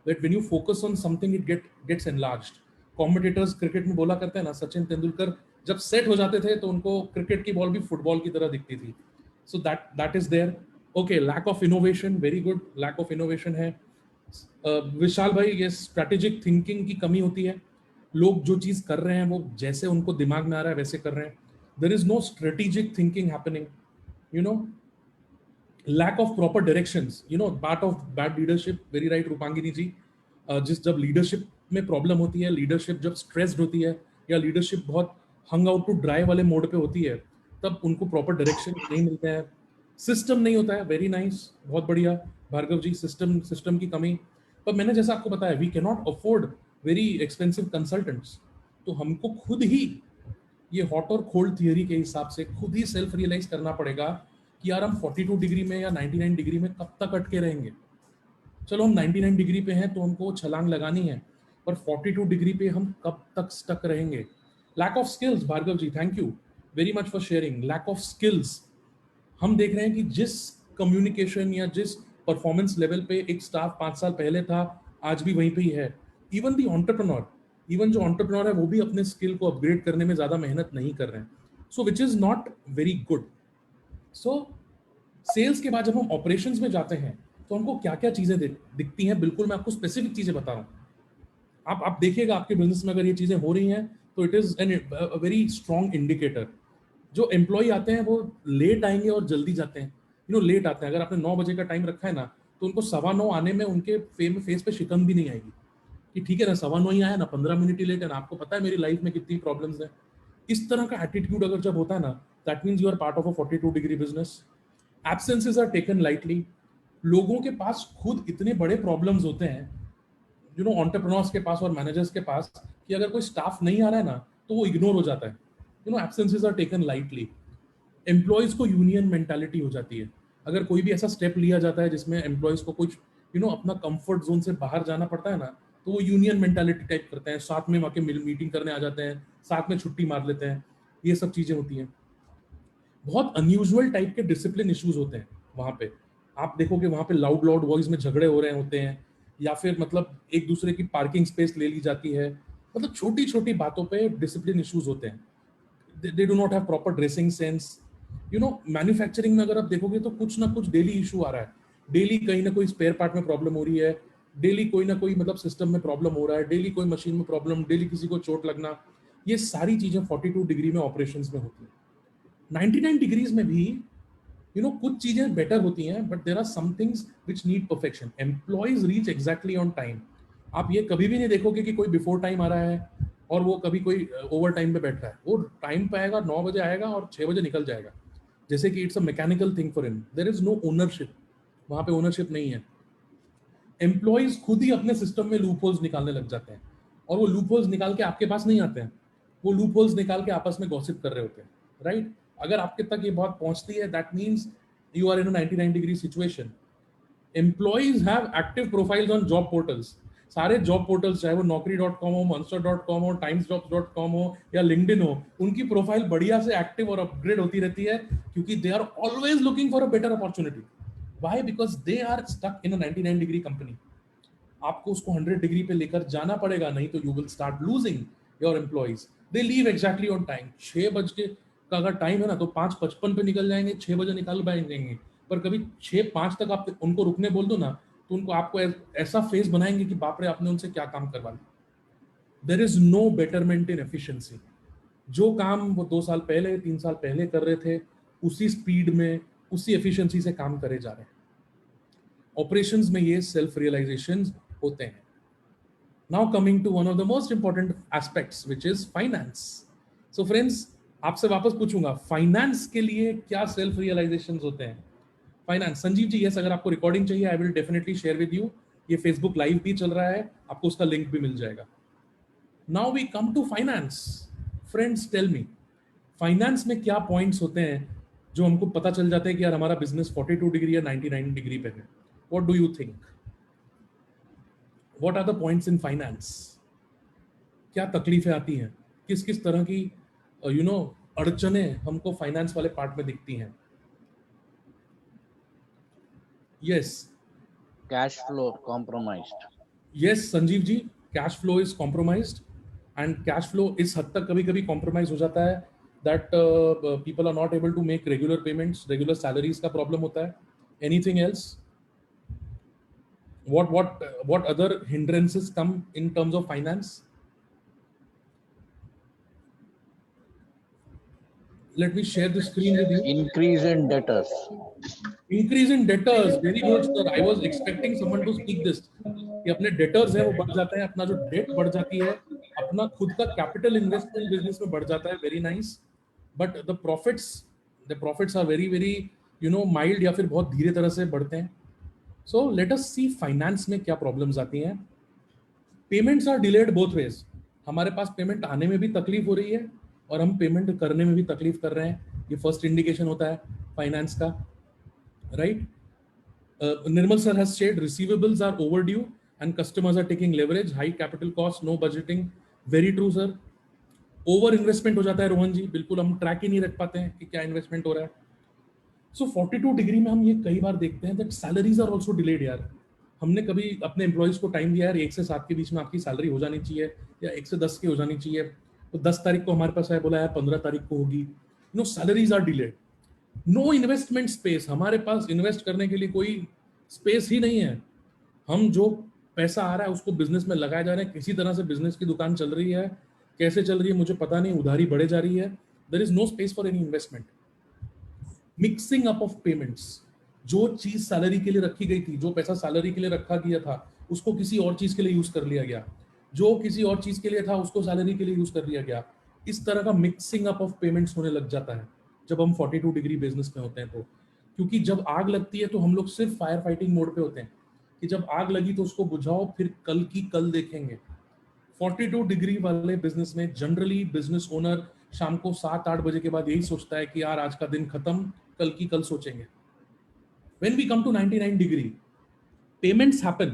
that when you focus on something it gets enlarged. Commentators cricket में बोला करते हैं ना, सचिन तेंदुलकर जब set हो जाते थे तो उनको क्रिकेट की बॉल भी फुटबॉल की तरह दिखती थी. So that is there. Okay, lack of innovation, very good. Lack of innovation है. विशाल भाई, ये स्ट्रेटेजिक थिंकिंग की कमी होती है. लोग जो चीज कर रहे हैं वो जैसे उनको दिमाग में आ रहा है वैसे कर रहे हैं. there is no strategic thinking happening, you know, lack of proper directions, you know, part of bad leadership. Very right रूपांगिनी जी, जिस जब लीडरशिप में प्रॉब्लम होती है, लीडरशिप जब स्ट्रेस्ड होती है, या लीडरशिप बहुत हंग आउट टू ड्राई वाले मोड पे होती है, तब उनको प्रॉपर डायरेक्शन नहीं मिलता है, सिस्टम नहीं होता है। वेरी नाइस, बहुत बढ़िया भार्गव जी, सिस्टम की कमी। पर मैंने जैसा आपको बताया, we can not afford very expensive consultants, तो हमको खुद ही ये हॉट और कोल्ड थियरी के हिसाब से खुद ही सेल्फ रियलाइज करना पड़ेगा कि यार हम 42 डिग्री में या 99 डिग्री में कब तक अटके रहेंगे। चलो हम 99 डिग्री पे हैं तो हमको छलांग लगानी है, पर 42 डिग्री पे हम कब तक स्टक रहेंगे। Lack of skills, Bhargav ji thank you very much for sharing. Lack of skills, हम देख रहे हैं कि जिस कम्युनिकेशन या जिस परफॉर्मेंस लेवल पे एक स्टाफ 5 साल पहले था, आज भी वहीं पे ही है। इवन दी एंटरप्रेन्योर, इवन जो एंटरप्रेन्योर है वो भी अपने स्किल को अपग्रेड करने में ज्यादा मेहनत नहीं कर रहे हैं, so which is not very good. So sales के बाद जब हम ऑपरेशंस में जाते हैं तो हमको क्या क्या चीजें दिखती हैं, बिल्कुल मैं आपको स्पेसिफिक चीजें बता रहा हूँ। आप देखिएगा आपके बिजनेस में अगर ये चीजें हो रही हैं तो it is N very strong indicator. जो एम्प्लॉय आते हैं वो लेट आएंगे और जल्दी जाते हैं, यू नो लेट आते हैं। अगर आपने 9 बजे का टाइम रखा है ना, तो उनको 9:15 आने में उनके फेस पे शिकन भी नहीं आएगी कि ठीक है ना 9:15 ही आया ना, 15 मिनट ही लेट है ना, आपको पता है मेरी लाइफ में कितनी प्रॉब्लम्स हैं। इस तरह का एटीट्यूड अगर जब होता है ना, that means you are part of a 42 degree business. Absences are taken lightly. लोगों के पास खुद इतने बड़े प्रॉब्लम्स होते हैं, यू नो एंटरप्रेन्योर्स के पास और मैनेजर्स के पास, कि अगर कोई स्टाफ नहीं आ रहा है ना तो वो इग्नोर हो जाता है। You know absences are taken lightly. Employees को यूनियन मेंटालिटी हो जाती है। अगर कोई भी ऐसा स्टेप लिया जाता है जिसमें एम्प्लॉयज को कुछ यू नो अपना कंफर्ट जोन से बाहर जाना पड़ता है ना, तो वो यूनियन मेंटालिटी टाइप करते हैं, साथ में आके मीटिंग करने आ जाते हैं, साथ में छुट्टी मार लेते हैं। ये सब चीजें होती हैं। बहुत अनयूजुअल टाइप के डिसिप्लिन इश्यूज होते हैं वहां पे। आप देखोगे वहां पे लाउड लाउड वॉइस में झगड़े हो रहे होते हैं, या फिर मतलब एक दूसरे की पार्किंग स्पेस ले ली जाती है। मतलब छोटी छोटी बातों पे डिसिप्लिन इश्यूज होते हैं। They do not have proper dressing sense. You know manufacturing में अगर आप देखोगे तो कुछ ना कुछ डेली इशू आ रहा है। डेली कहीं ना कोई स्पेयर पार्ट में प्रॉब्लम हो रही है, डेली कोई ना कोई मतलब सिस्टम में प्रॉब्लम हो रहा है, डेली कोई मशीन में प्रॉब्लम, डेली किसी को चोट लगना। ये सारी चीजें 42 डिग्री में ऑपरेशंस में होती है। 99 डिग्रीज में भी यू नो कुछ चीजें बेटर होती हैं, but there are some things which need perfection. Employees reach exactly on time. आप ये कभी भी नहीं देखोगे कि कोई बिफोर टाइम आ रहा है और वो कभी कोई ओवर टाइम पे बैठ रहा है। वो टाइम पे आएगा, 9 बजे आएगा और 6 बजे निकल जाएगा, जैसे कि it's a mechanical thing for him. There is no ownership, वहां पे ओनरशिप नहीं है। एम्प्लॉयज खुद ही अपने सिस्टम में लूप होल्स निकालने लग जाते हैं, और वो लूप होल्स निकाल के आपके पास नहीं आते हैं, वो लूप होल्स निकाल के आपस में गॉसिप कर रहे होते हैं, राइट? अगर आपके तक ये बात पहुंचती है, that means you are in a 99 degree situation. Employees have active profiles on job portals. सारे जॉब पोर्टल्स, चाहे वो naukri.com हो, monster.com हो, timesjobs.com हो या लिंक्डइन हो, उनकी प्रोफाइल बढ़िया से एक्टिव और अपग्रेड होती रहती है, क्योंकि they are always looking for a better opportunity. Why? Because they are stuck in a 99 degree company. आपको उसको 100 डिग्री पे लेकर जाना पड़ेगा, नहीं तो you will start losing your employees. They leave exactly on time. 6 बजे का अगर टाइम है ना तो 5:55 पे निकल जाएंगे, 6 बजे निकल जाएंगे। पर कभी 6:05 तक आप उनको रुकने बोल दो ना, तो उनको आपको ऐसा फेस बनाएंगे कि बाप रे आपने उनसे क्या काम करवा लिया। There is no betterment in efficiency. जो काम वो 2 साल पहले 3 साल पहले कर रहे थे, उसी स्पीड में उसी एफिशिएंसी से काम करे जा रहे हैं। ऑपरेशंस में ये सेल्फ रियलाइजेशन होते हैं। Now coming to one of the most important aspects, which is finance. So friends, आपसे वापस पूछूंगा, फाइनेंस के लिए क्या सेल्फ रियलाइजेशंस होते हैं? फाइनेंस, संजीव जी, यस, अगर आपको रिकॉर्डिंग चाहिए I will definitely share with you. ये फेसबुक लाइव भी चल रहा है, आपको उसका लिंक भी मिल जाएगा। Now we come to finance. Friends tell me, finance में क्या पॉइंट्स होते हैं जो हमको पता चल जाते हैं कि यार हमारा बिजनेस 42 डिग्री या 99 डिग्री पे है? What do you think? What are the points in finance? क्या तकलीफें आती हैं, किस किस तरह की यू नो अड़चने हमको फाइनेंस वाले पार्ट में दिखती हैं? Yes, cash flow compromised. Yes Sanjeev ji, cash flow is compromised. And cash flow इस हद तक कभी कभी कॉम्प्रोमाइज हो जाता है that people are not able to make regular payments, regular salaries का प्रॉब्लम होता है। Anything else? what other hindrances come in terms of finance? let me share the screen with you. Increase in debtors. Increase in debtors, very good sir. I was expecting someone to speak this. कि अपने debtors है वो बढ़ जाते हैं, अपना जो date बढ़ जाती है, अपना खुद का कैपिटल इन्वेस्टमेंट बिजनेस में बढ़ जाता है, very nice. But the profits are very very mild या फिर बहुत धीरे तरह से बढ़ते हैं. सो लेट अस सी फाइनेंस में क्या प्रॉब्लम्स आती हैं. Payments are delayed both ways. हमारे पास पेमेंट आने में भी तकलीफ हो रही है और हम पेमेंट करने में भी तकलीफ कर रहे हैं. ये फर्स्ट इंडिकेशन होता है फाइनेंस का, right? Nirmal sir has shared receivables are overdue and customers are taking leverage, high capital cost, no budgeting. Very true sir. Over investment हो जाता है रोहन जी, बिल्कुल हम ट्रैक ही नहीं रख पाते हैं कि क्या इन्वेस्टमेंट हो रहा है. सो 42 डिग्री में हम ये कई बार देखते हैं that salaries are also delayed. यार हमने कभी अपने एम्प्लॉइज को टाइम दिया यार 1 से 7 के बीच में आपकी सैलरी हो जानी चाहिए या 1 से 10 की हो जानी चाहिए, तो 10 तारीख को हमारे पास है, बोला यार 15 तारीख को होगी. Salaries are delayed. No investment space. हमारे पास इन्वेस्ट करने के लिए कोई स्पेस ही नहीं है. हम जो पैसा आ रहा है उसको बिजनेस में लगाए जा रहे हैं. किसी तरह से बिजनेस की दुकान चल रही है, कैसे चल रही है मुझे पता नहीं, उधारी बढ़े जा रही है. There is no space for any investment. Mixing up of payments. जो चीज सैलरी के लिए रखी गई थी, जो पैसा सैलरी के लिए रखा गया था, उसको किसी और चीज के लिए यूज कर लिया गया. जो किसी और चीज के लिए था उसको सैलरी के लिए यूज कर लिया गया. इस तरह का मिक्सिंग अप ऑफ पेमेंट्स होने लग जाता है जब हम 42 डिग्री बिजनेस में होते हैं. तो क्योंकि जब आग लगती है तो हम लोग सिर्फ फायर फाइटिंग मोड पे होते हैं कि जब आग लगी तो उसको बुझाओ, फिर कल की कल देखेंगे. 42 डिग्री वाले बिजनेस में जनरली बिजनेस ओनर शाम को 7-8 बजे के बाद यही सोचता है कि यार आज का दिन खत्म, कल की कल सोचेंगे. When we come to 99 degree, payments happen,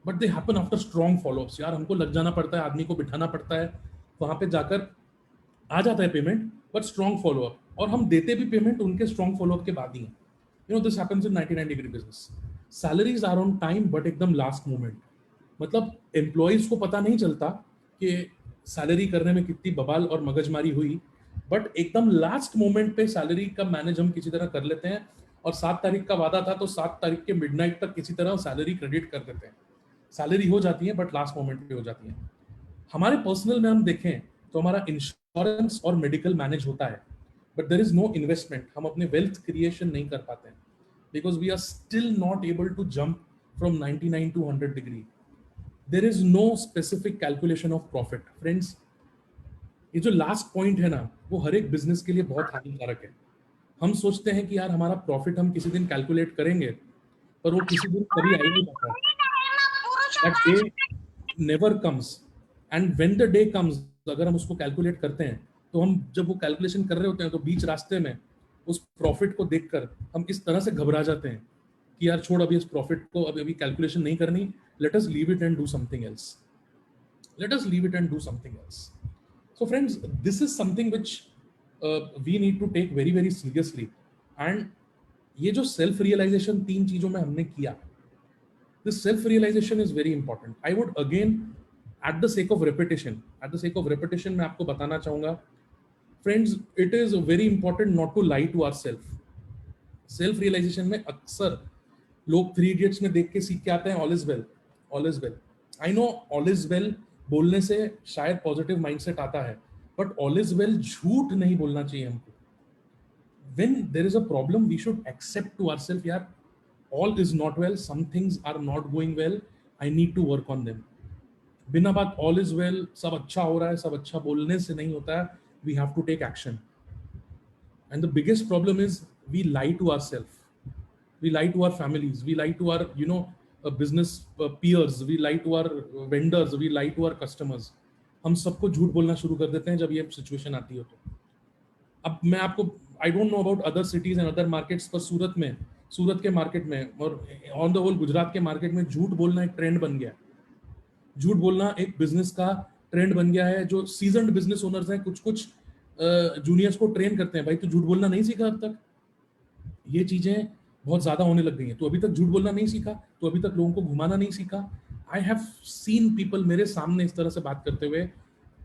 but they happen after strong follow-ups. यार हमको लग जाना पड़ता है, आदमी को बिठाना पड़ता है, वहां पे जाकर आ जाता है पेमेंट, बट स्ट्रॉन्ग फॉलोअप. और हम देते भी पेमेंट उनके स्ट्रॉन्ग फॉलोअप के बाद ही. This happens in 99 degree business. Salaries are on time but एकदम लास्ट मोमेंट. मतलब एम्प्लॉइज को पता नहीं चलता कि सैलरी करने में कितनी बवाल और मगजमारी हुई, बट एकदम लास्ट मोमेंट पे सैलरी का मैनेज हम किसी तरह कर लेते हैं. और 7 तारीख का वादा था तो 7 तारीख के मिडनाइट तक किसी तरह सैलरी क्रेडिट कर देते हैं. सैलरी हो जाती है बट लास्ट मोमेंट पे हो जाती है. हमारे पर्सनल में हम देखें तो हमारा इंश्योरेंस और मेडिकल मैनेज होता है, but there is no investment. हम अपने वेल्थ क्रिएशन नहीं कर पाते हैं because we are still not able to jump from 99 to 100 degree. There is no specific calculation of profit. Friends, ये जो लास्ट पॉइंट है ना, वो हर एक बिजनेस के लिए बहुत हानिकारक है. हम सोचते हैं कि यार हमारा प्रॉफिट हम किसी दिन कैलकुलेट करेंगे, पर वो किसी दिन कभी आ ही नहीं पाता. That day never comes. And when the day comes, अगर हम उसको कैलकुलेट करते हैं तो हम जब वो कैलकुलेशन कर रहे होते हैं तो बीच रास्ते में उस प्रॉफिट को देखकर हम इस तरह से घबरा जाते हैं कि यार छोड़, अभी इस प्रॉफिट को अभी कैलकुलेशन नहीं करनी, let us leave it and do something else. Let us leave it and do something else. So friends, this is something which we need to take very very seriously. And ये जो self realisation 3 चीजों में हमने किया, this self realization is very important. I would again at the sake of repetition मैं आपको बताना चाहूंगा friends, it is very important not to lie to ourselves. Self realization में अक्सर लोग 3 इडियट्स में देख के सीख के आते हैं all is well, all is well. I know all is well बोलने से शायद पॉजिटिव माइंडसेट आता है, बट ऑल इज वेल झूठ नहीं बोलना चाहिए हमको. When there is a problem, we should accept to ourselves, यार all is not well, some things are not going well, I need to work on them. बिना बात all is well, सब अच्छा हो रहा है, सब अच्छा बोलने से नहीं होता है. We have to take action. And the biggest problem is we lie to ourselves, we lie to our families, we lie to our business peers, we lie to our vendors, we lie to our customers. हम सबको झूठ बोलना शुरू कर देते हैं जब ये सिचुएशन आती हो. तो अब मैं आपको, I don't know about other cities and other markets, पर सूरत के मार्केट में और ऑन द होल गुजरात के मार्केट में झूठ बोलना एक ट्रेंड बन गया. झूठ बोलना एक बिजनेस का ट्रेंड बन गया है. जो सीजन्ड बिजनेस ओनर्स हैं, कुछ जूनियर्स को ट्रेन करते हैं, भाई तू झूठ बोलना नहीं सीखा अब तक, ये चीजें बहुत ज्यादा होने लग गई हैं. तो अभी तक झूठ बोलना नहीं सीखा, तो अभी तक लोगों को घुमाना नहीं सीखा. I have seen people मेरे सामने इस तरह से बात करते हुए,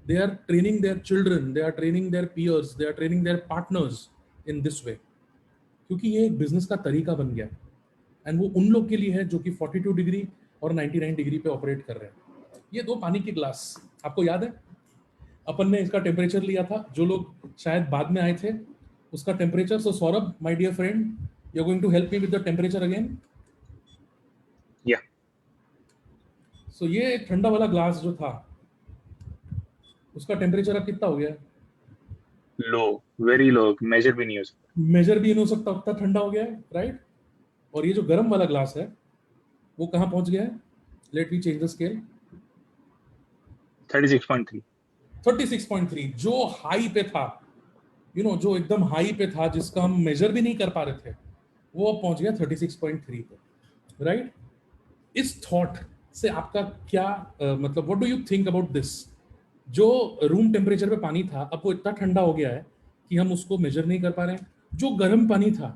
they are training their children, they are training their peers, they are training their partners in this way, क्योंकि ये एक बिजनेस का तरीका बन गया. एंड वो उन लोग के लिए है जो कि 42 डिग्री और 99 डिग्री पे ऑपरेट कर रहे हैं. ये 2 पानी के ग्लास, आपको याद है अपन ने इसका टेम्परेचर लिया था. जो लोग शायद बाद में आए थे, उसका temperature. So Saurabh, my dear friend, you are going to help me with the temperature again. Yeah. So ये ठंडा वाला ग्लास जो था उसका टेम्परेचर अब कितना हो गया? Low, very low, measure भी नहीं हो सकता. मेजर भी नहीं हो सकता, उतना ठंडा हो गया है, राइट? और ये जो गर्म वाला ग्लास है वो कहाँ पहुंच गया है? Let me change the scale. 36.3. 36.3 जो हाई पे था, जो एकदम हाई पे था, जिसका हम मेजर भी नहीं कर पा रहे थे, वो अब पहुंच गया 36.3 पे, राइट? इस थॉट से आपका क्या मतलब, what do you think about this? जो रूम टेम्परेचर पे पानी था अब वो इतना ठंडा हो गया है कि हम उसको मेजर नहीं कर पा रहे हैं. जो गर्म पानी था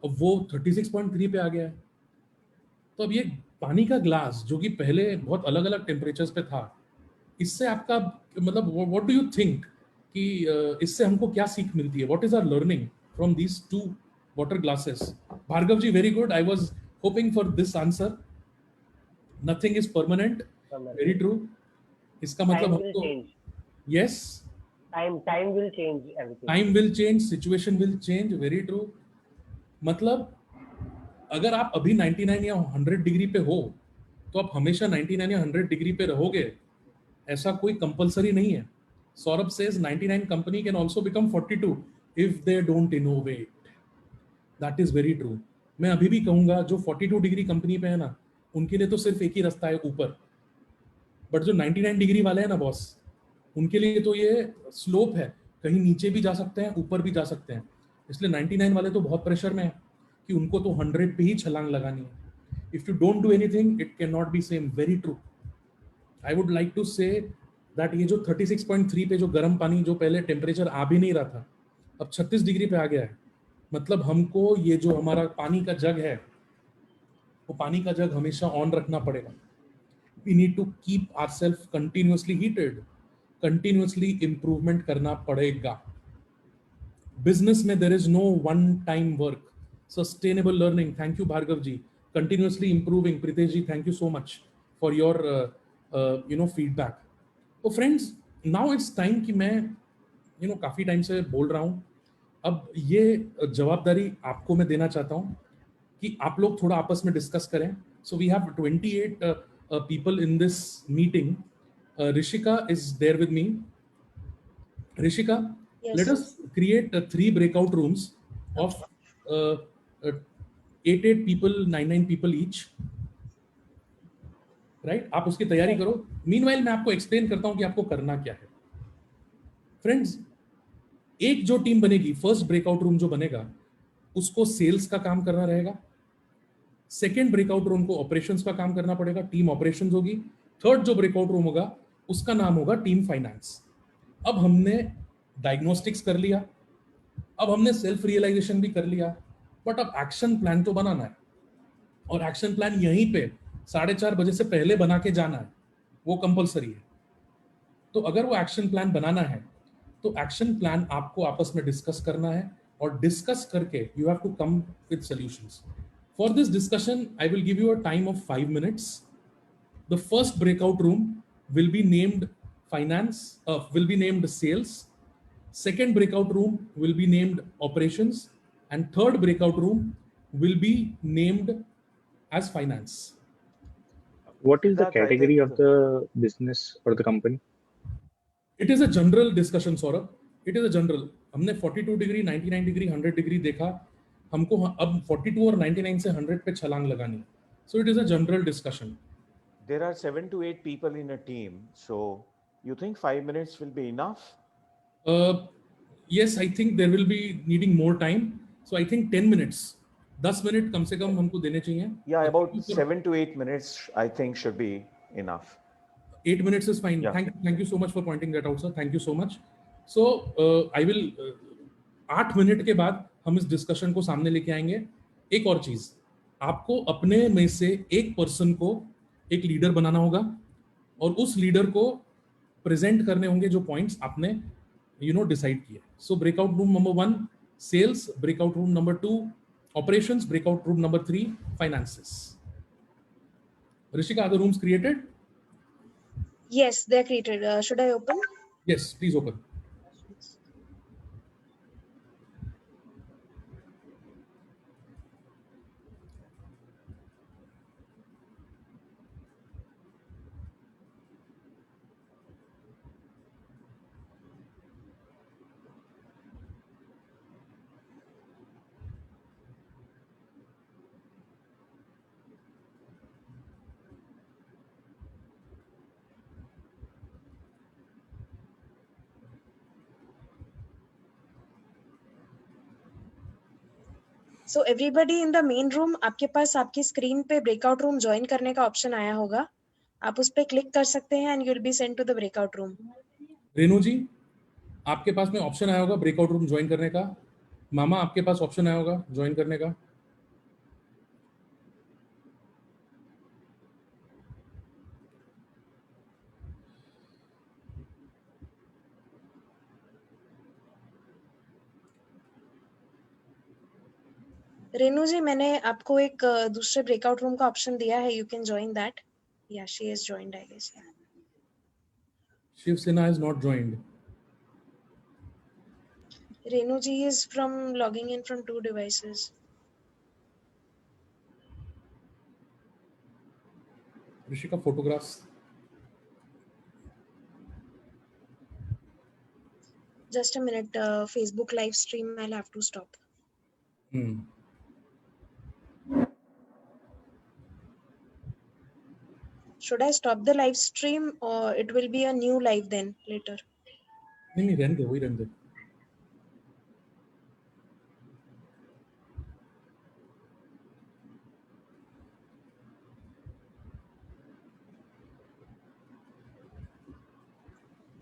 अब वो 36.3 पे आ गया है. तो अब ये पानी का ग्लास जो कि पहले बहुत अलग अलग टेम्परेचर्स पे था, इससे आपका मतलब व्हाट डू यू थिंक कि इससे हमको क्या सीख मिलती है? What is our learning from these two water glasses? Bhargav ji, very good. I was hoping for this answer. Nothing is permanent. Very true. इसका मतलब हमको, yes, time will change everything. Time will change, situation will change. Very true. मतलब अगर आप अभी 99 या 100 degree पे हो तो आप हमेशा 99 या 100 डिग्री पे रहोगे, ऐसा कोई कंपलसरी नहीं है. Saurabh says 99 company can also become 42 if they don't innovate. That is very true. मैं अभी भी कहूंगा जो 42 डिग्री कंपनी पे है ना, उनके लिए तो सिर्फ एक ही रास्ता है, ऊपर. बट जो 99 डिग्री वाले हैं ना बॉस, उनके लिए तो ये स्लोप है, कहीं नीचे भी जा सकते हैं, ऊपर भी जा सकते हैं. इसलिए 99 वाले तो बहुत प्रेशर में है कि उनको तो 100 पे ही छलांग लगानी है. If you don't do anything it can not be same. Very true. I would like to say that ये जो 36.3 पे जो गर्म पानी जो पहले टेम्परेचर आ भी नहीं रहा था, अब 36 डिग्री पे आ गया है. मतलब हमको ये जो हमारा पानी का जग है, वो पानी का जग हमेशा ऑन रखना पड़ेगा. We need to keep ourselves continuously heated, continuously improvement करना पड़ेगा. Business में there is no one time work. Sustainable learning. Thank you Bhargav ji. Continuously improving. Pritesh ji, thank you so much for your feedback. So friends, now it's time कि मैं काफी time से बोल रहा हूँ. अब ये जवाबदारी आपको मैं देना चाहता हूँ कि आप लोग थोड़ा आपस में डिस्कस करें. So we have 28 people in this meeting. Rishika is there with me. Rishika, Yes, let us create 3 breakout rooms of 8 people, 9 people each. Right? आप उसकी तैयारी करो. Meanwhile मैं आपको एक्सप्लेन करता हूं कि आपको करना क्या है. Friends, एक जो टीम बनेगी, फर्स्ट ब्रेकआउट रूम जो बनेगा, उसको सेल्स का काम करना रहेगा. सेकेंड ब्रेकआउट रूम को ऑपरेशंस का काम करना पड़ेगा, टीम ऑपरेशंस होगी. थर्ड जो ब्रेकआउट रूम होगा उसका नाम होगा टीम फाइनेंस. अब हमने डायग्नोस्टिक्स कर लिया, अब हमने सेल्फ रियलाइजेशन भी कर लिया, बट अब एक्शन प्लान तो बनाना है. और एक्शन प्लान यहीं पे 4:30 बजे से पहले बना के जाना है, वो कंपलसरी है. तो अगर वो एक्शन प्लान बनाना है तो एक्शन प्लान आपको आपस में डिस्कस करना है, और डिस्कस करके you have to come with solutions. For this discussion, I will give you a time of 5 minutes. The first breakout room will be named finance, will be named sales. Second breakout room will be named operations, and third breakout room will be named as finance. What is the category of the business or the company? It is a general discussion, Saurabh. It is a general. हमने 42 degree, 99 degree, 100 degree देखा. हमको अब 42 और 99 से 100 पे छलांग लगानी है. So it is a general discussion. There are 7 to 8 people in a team. So you think 5 minutes will be enough? Yes, I think there will be needing more time. So I think 10 minutes. 10 minute कम से कम हमको देने चाहिए. Yeah, about 7 to 8 minutes I think should be enough. 8 minutes is fine. Yeah. Thank you so much for pointing that out, sir. Thank you so much. So I will 8 minute के बाद हम इस discussion को सामने लेके आएंगे. एक और चीज, आपको अपने में से एक पर्सन को एक लीडर बनाना होगा, और उस लीडर को प्रेजेंट करने होंगे जो पॉइंट्स आपने डिसाइड किए. So breakout room number 1 sales, breakout room number 2 operations, breakout room number 3 finances. Rishika, are the rooms created? Yes, they're created. Should I open? Yes, please open. So everybody in the main room, आपके पास आपकी screen पे breakout room join करने का option आया होगा, आप उस पे क्लिक कर सकते हैं and you will be sent to the breakout room. Renu ji, आपके पास में ऑप्शन आया होगा ब्रेकआउट रूम ज्वाइन करने का. मामा, आपके पास ऑप्शन आया होगा ज्वाइन करने का. रेनू जी, मैंने आपको एक दूसरे ब्रेकआउट रूम का ऑप्शन दिया है, यू कैन ज्वाइन दैट. या she is joined, I guess. Shivsena is not joined. Renu ji is from logging in from 2 devices. Rishika, photographs. Just a minute, Facebook live stream, I'll have to stop. Should I stop the live stream or it will be a new live then later? नहीं, रहने दे, वही रहने दे.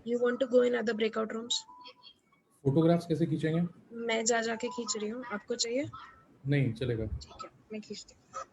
You want to go in other breakout rooms? Photographs कैसे खींचेंगे? मैं जा जाके खींच रही हूँ, आपको चाहिए? नहीं चलेगा. ठीक है, मैं खींचती हूँ.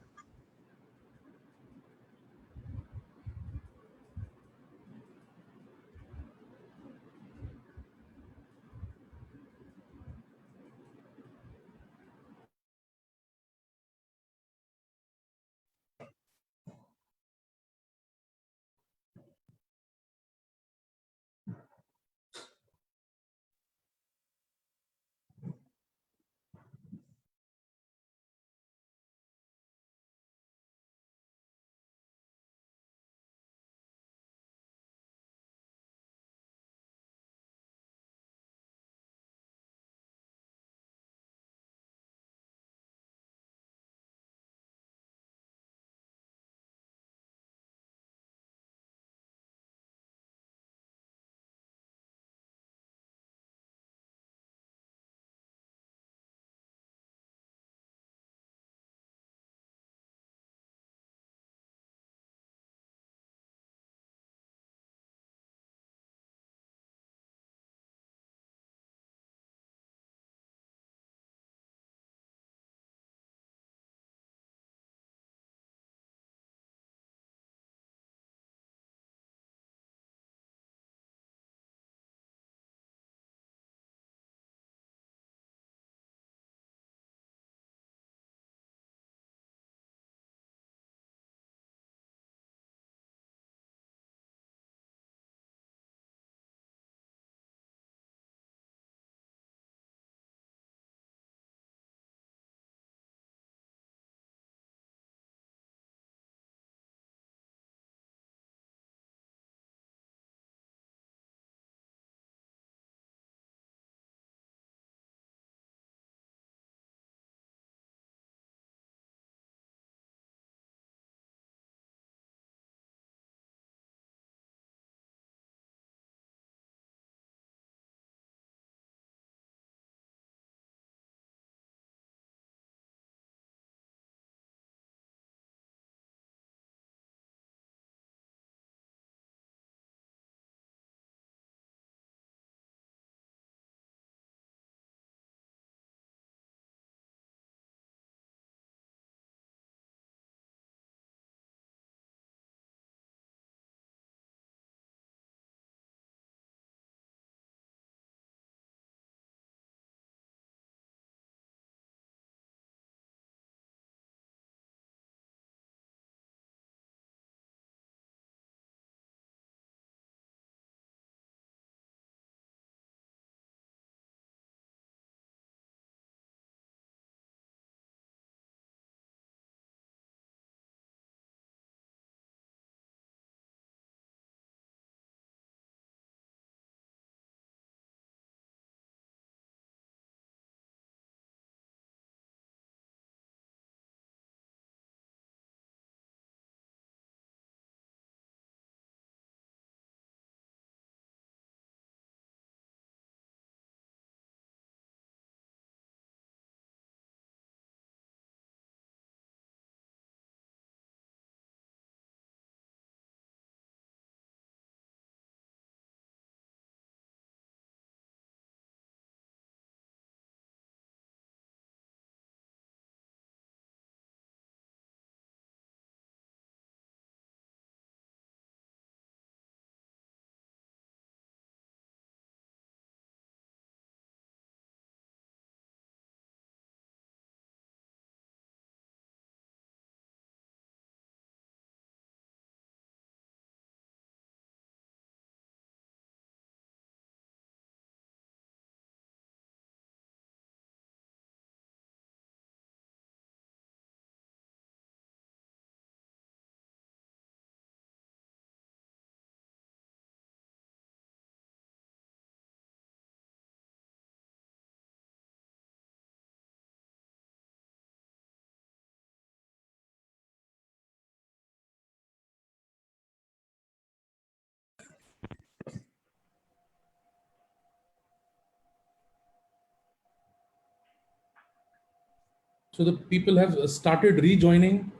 So the people have started rejoining.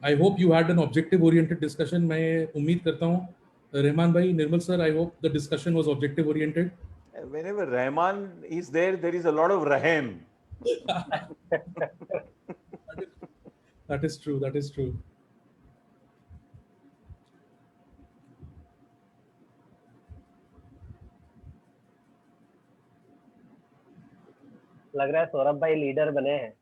I hope you had an objective-oriented discussion. मैं उम्मीद करता हूँ, रहमान भाई, निर्मल sir, I hope the discussion was objective-oriented. Whenever Rahman is there, there is a lot of Rahim. That is true. That is true. लग रहा है सौरभ भाई leader बने हैं,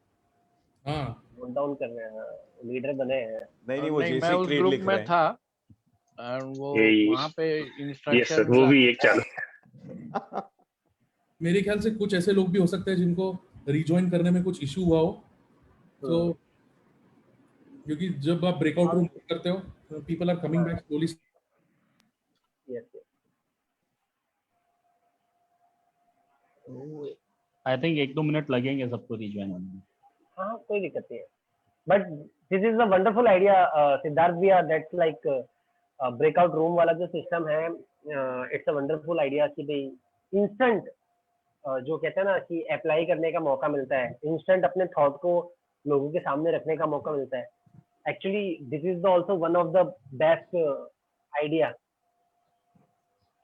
हाँ, नोट डाउन कर रहे हैं, लीडर बने हैं। नहीं वो नहीं, मैं जेसी उस क्रीड ग्रुप लिख रहे में हैं। था और वो यही- वहाँ पे यस सर, इंस्ट्रक्शन वो भी एक चालू। मेरे ख्याल से कुछ ऐसे लोग भी हो सकते हैं जिनको रिजॉइन करने में कुछ इशू हुआ हो, तो क्योंकि जब आप ब्रेकआउट रूम करते हो, people are coming back slowly. Yes, I think 1-2 minute लगेंगे सबको रिज्वाइन होने में। हाँ कोई दिक्कत नहीं है, but this is a wonderful idea Siddharth भैया, दैट्स लाइक ब्रेकआउट रूम वाला जो सिस्टम है, इट्स अ वंडरफुल आइडिया कि भाई इंस्टेंट जो कहते हैं ना कि अप्लाई करने का मौका मिलता है, इंस्टेंट अपने थॉट को लोगों के सामने रखने का मौका मिलता है। Actually this is also one of the best idea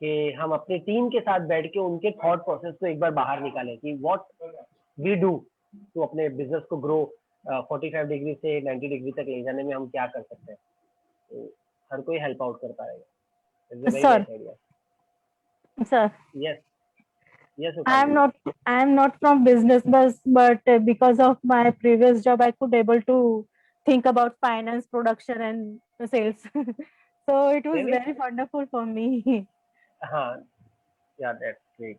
कि हम अपनी टीम के साथ बैठ के उनके थॉट प्रोसेस को एक बार बाहर निकालें कि व्हाट वी डू तो अपने बिजनेस को ग्रो 45 डिग्री से 90 डिग्री तक ले जाने में हम क्या कर सकते हैं, तो हर कोई हेल्प आउट कर पाएगा। Sir, yes yes, I am not from business, but because of my previous job, I could able to think about finance, production, and sales. So it was Really? very wonderful for me. हाँ, या that's great.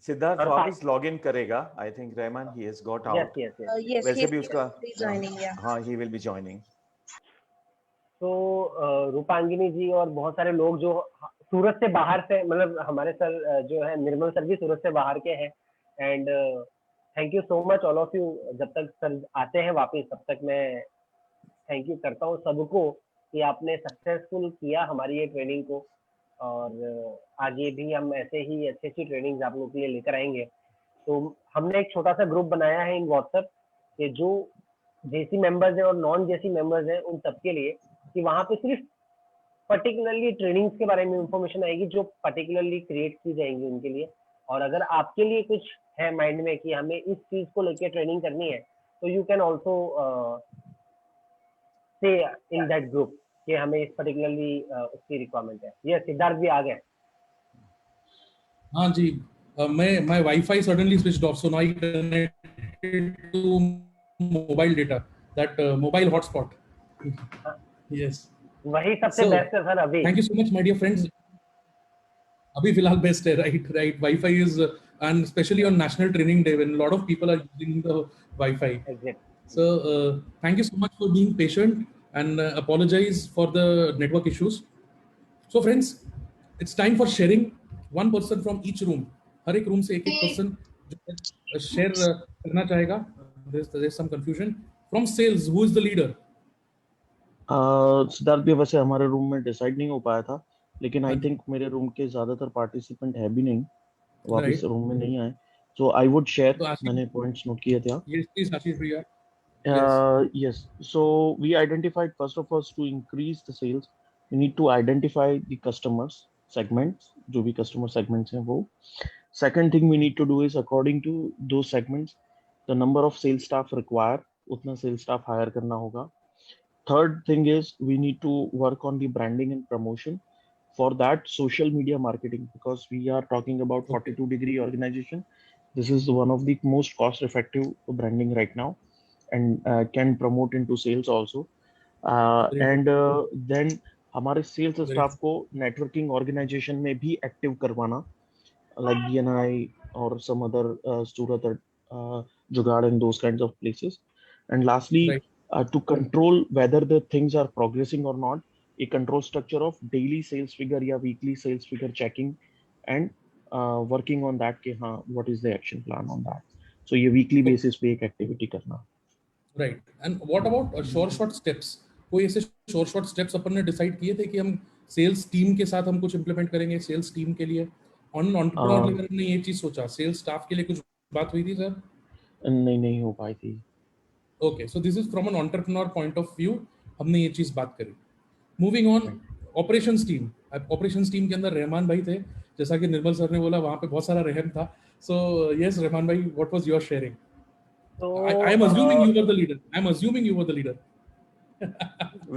Siddharth और वापस log in करेगा। I think Rahman he has got yes out. Yes yes. Yes, वैसे he's भी उसका joining, yeah. हाँ, he will be joining. तो रूपांगिनी जी और बहुत सारे लोग जो सूरत से बाहर से, मतलब हमारे सर जो है निर्मल सर भी सूरत से बाहर के हैं, and thank you so much all of you. जब तक सर आते हैं वापस तब तक मैं थैंक यू करता हूँ सबको कि आपने सक्सेसफुल किया हमारी ये ट्रेनिंग को, और आगे भी हम ऐसे ही अच्छी अच्छी ट्रेनिंग्स आप लोगों के लिए लेकर आएंगे। तो हमने एक छोटा सा ग्रुप बनाया है इन व्हाट्सएप के, जो जेसी मेंबर्स हैं और नॉन जेसी मेंबर्स हैं उन सबके लिए, कि वहाँ पे सिर्फ पर्टिकुलरली ट्रेनिंग्स के बारे में इंफॉर्मेशन आएगी जो पर्टिकुलरली क्रिएट की जाएंगी उनके लिए। और अगर आपके लिए कुछ है माइंड में कि हमें इस चीज को लेके ट्रेनिंग करनी है, तो you can also say in that group कि हमें इस पर्टिकुलरली उसकी रिक्वायरमेंट है। ये सिद्धार्थ भी आ गए। हाँ जी, my Wi-Fi suddenly switched off, so now I connected to mobile data, that mobile hotspot. Yes. वही सबसे So, बेस्ट है सर अभी। Thank you so much, my dear friends. अभी फिलहाल बेस्ट है, right. Wi-Fi is and especially on National Training Day when a lot of people are using the Wi-Fi. Exactly. So thank you so much for being patient and apologize for the network issues. So friends, it's time for sharing. One person from each room. हर एक room से एक person share करना चाहेगा. There's some confusion. From sales, who is the leader? Siddharth भी वैसे हमारे room में decide नहीं हो पाया था, लेकिन आई थिंक मेरे रूम के ज्यादातर पार्टिसिपेंट है भी नहीं, वापस रूम में नहीं आए, सो आई वुड शेयर। मैंने पॉइंट्स नोट किए थे। Yes, please, Ashish Priya. Yes, so we identified first of all to increase the sales we need to identify the customers segments, जो भी customer segments हैं वो। Second thing we need to do is according to those segments the number of sales staff require, उतना sales staff hire करना होगा। Third thing is we need to work on the branding and promotion. For that, social media marketing, because we are talking about 42 degree organization, this is one of the most cost effective branding right now, and can promote into sales also. And then हमारे sales staff को networking organization में भी active करवाना, like BNI or some other Surat or Jugaad and those kinds of places. And lastly, to control whether the things are progressing or not, a control structure of daily sales figure या weekly sales figure checking and working on that कि हाँ what is the action plan on that. So ये weekly basis पे एक activity करना. Right. And what about short steps? कोई ऐसे short steps अपन ने decide किए थे कि हम sales team के साथ हम कुछ implement करेंगे sales team के लिए? On entrepreneur level ने ये चीज सोचा, sales staff के लिए कुछ बात हुई थी सर? नहीं हो पाई थी। Okay, so this is from an entrepreneur point of view, हमने ये चीज बात करी. Moving on, operations team. Operations team के अंदर रहमान भाई थे, जैसा कि निर्मल सर ने बोला, वहां पे बहुत सारा रहम था. सो यस रहमान भाई, what was your sharing? I am assuming you were the leader. I am assuming you were the leader.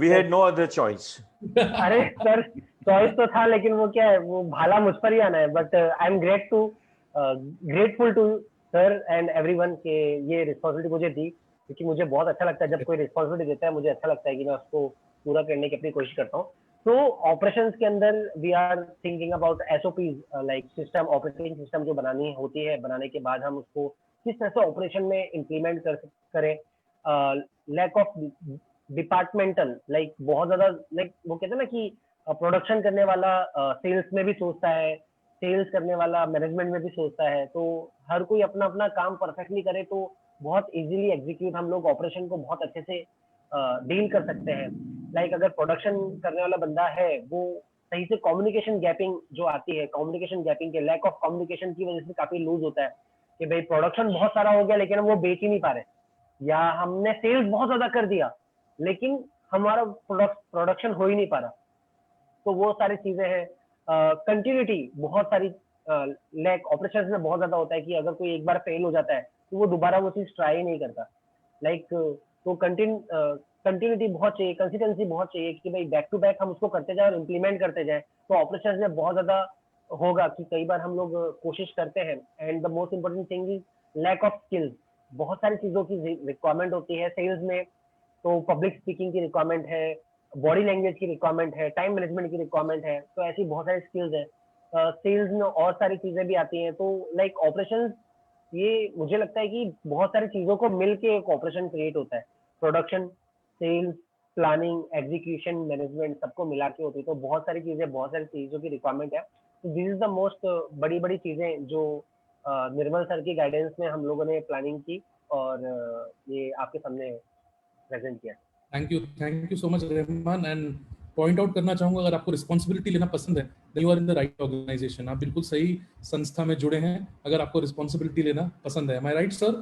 We had no other choice. अरे सर, चॉइस तो था, लेकिन वो क्या है, वो भाला मुझ पर ही आना है. But I am grateful to sir and everyone के ये रिस्पॉन्सिबिलिटी मुझे दी, क्योंकि मुझे बहुत अच्छा लगता है जब कोई रिस्पॉन्सिबिलिटी देता है. मुझे अच्छा लगता है कि मैं उसको पूरा करने की अपनी कोशिश करता हूँ. तो ऑपरेशंस के अंदर we are thinking about SOPs, like system, operating system जो बनानी होती है. बनाने के बाद हम उसको किस तरह से ऑपरेशन में इम्प्लीमेंट करें. लैक ऑफ डिपार्टमेंटल, लाइक बहुत ज्यादा, लाइक वो कहते हैं ना कि प्रोडक्शन करने वाला सेल्स में भी सोचता है, सेल्स करने वाला मैनेजमेंट में भी सोचता है. तो हर कोई अपना अपना काम परफेक्टली करे तो बहुत इजीली एग्जीक्यूट हम लोग ऑपरेशन को बहुत अच्छे से डील कर सकते हैं. लाइक अगर प्रोडक्शन करने वाला बंदा है, वो सही से कम्युनिकेशन गैपिंग जो आती है, कम्युनिकेशन गैपिंग के लैक ऑफ कम्युनिकेशन की वजह से काफी लूज होता है कि भाई प्रोडक्शन बहुत सारा हो गया लेकिन हम वो बेच ही नहीं पा रहे, या हमने सेल्स बहुत ज्यादा कर दिया लेकिन हमारा प्रोडक्शन हो ही नहीं पा रहा. तो वो सारी चीजें हैं. कंटिन्यूटी बहुत सारी लैक ऑपरेशंस में बहुत ज्यादा होता है कि अगर कोई एक बार फेल हो जाता है तो वो दोबारा वो चीज ट्राई ही नहीं करता. लाइक तो कंटिन्यूटी बहुत चाहिए, कंसिस्टेंसी बहुत चाहिए कि भाई बैक टू बैक हम उसको करते जाए और इम्प्लीमेंट करते जाए. तो ऑपरेशंस में बहुत ज्यादा होगा कि कई बार हम लोग कोशिश करते हैं. And the most important thing is lack of skills. बहुत सारी चीजों की रिक्वायरमेंट होती है सेल्स में. तो पब्लिक स्पीकिंग की रिक्वायरमेंट है, बॉडी लैंग्वेज की रिक्वायरमेंट है, टाइम मैनेजमेंट की रिक्वायरमेंट है. तो ऐसी बहुत सारी स्किल्स है. सेल्स में और सारी चीजें भी आती हैं. तो लाइक ऑपरेशंस, ये मुझे लगता है कि बहुत सारी चीजों को मिलके एक ऑपरेशन क्रिएट होता है. Production, sales, planning, execution, management सबको मिला के होती है. तो बहुत सारी चीजों की रिक्वायरमेंट है. तो दिस इज द मोस्ट बड़ी चीजें जो निर्मल सर की गाइडेंस में हम लोगों ने प्लानिंग की और ये आपके सामने प्रेजेंट किया. Thank you so much Rahman. And point out करना चाहूंगा, अगर आपको रिस्पॉन्सिबिलिटी लेना पसंद है, then you are in the right organization. आप बिल्कुल सही संस्था में जुड़े हैं अगर आपको रिस्पॉन्सिबिलिटी लेना पसंद है. एम आई राइट सर?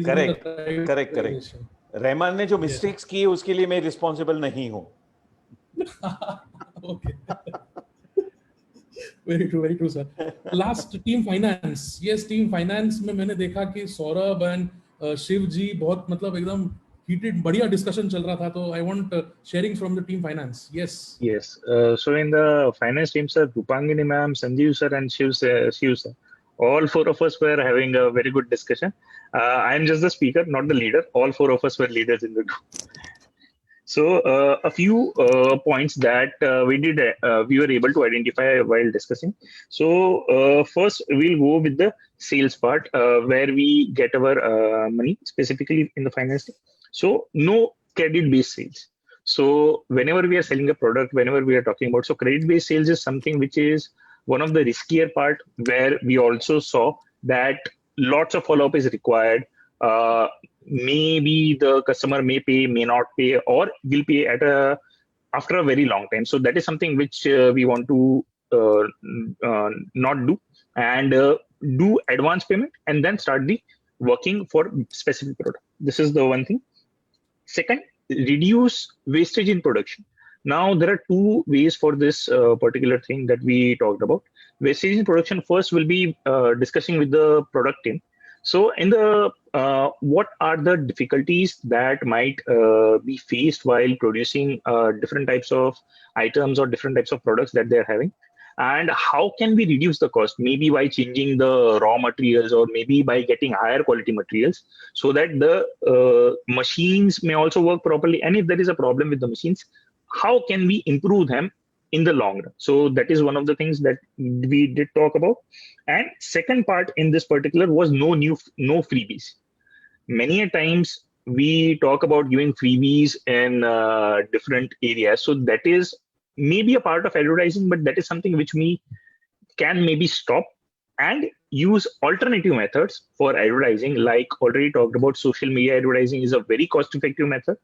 करेक्ट. रहमान ने जो मिस्टेक्स की उसके लिए मैं रिस्पॉन्सिबल नहीं हूँ. Okay, very true sir. Last, team finance. Yes, team finance में मैंने देखा कि सौरभ एंड शिव जी बहुत मतलब एकदम हीटेड, बढ़िया डिस्कशन चल रहा था. तो I want sharing from the team finance. Yes. So in the finance team, sir, Rupangini ma'am, Sanjeev sir, and Shiv sir, all four of us were having a very good discussion. I am just the speaker, not the leader. All four of us were leaders in the group. So a few points that we were able to identify while discussing. So first we'll go with the sales part, where we get our money, specifically in the finance team. So no credit-based sales. So whenever we are selling a product, whenever we are talking about, so credit-based sales is something which is one of the riskier part, where we also saw that lots of follow-up is required. Maybe the customer may pay, may not pay, or will pay after a very long time. So that is something which we want to not do, and do advance payment and then start the working for specific product. This is the one thing. Second, reduce wastage in production. Now there are two ways for this particular thing that we talked about. Wastage in production, first we'll be discussing with the product team. So in the what are the difficulties that might be faced while producing different types of items or different types of products that they're having, and how can we reduce the cost, maybe by changing the raw materials or maybe by getting higher quality materials, so that the machines may also work properly, and if there is a problem with the machines, how can we improve them in the long run. So that is one of the things that we did talk about. And second part in this particular was no freebies. Many a times we talk about giving freebies in different areas. So that is maybe a part of advertising, but that is something which we can maybe stop and use alternative methods for advertising. Like already talked about, social media advertising is a very cost-effective method,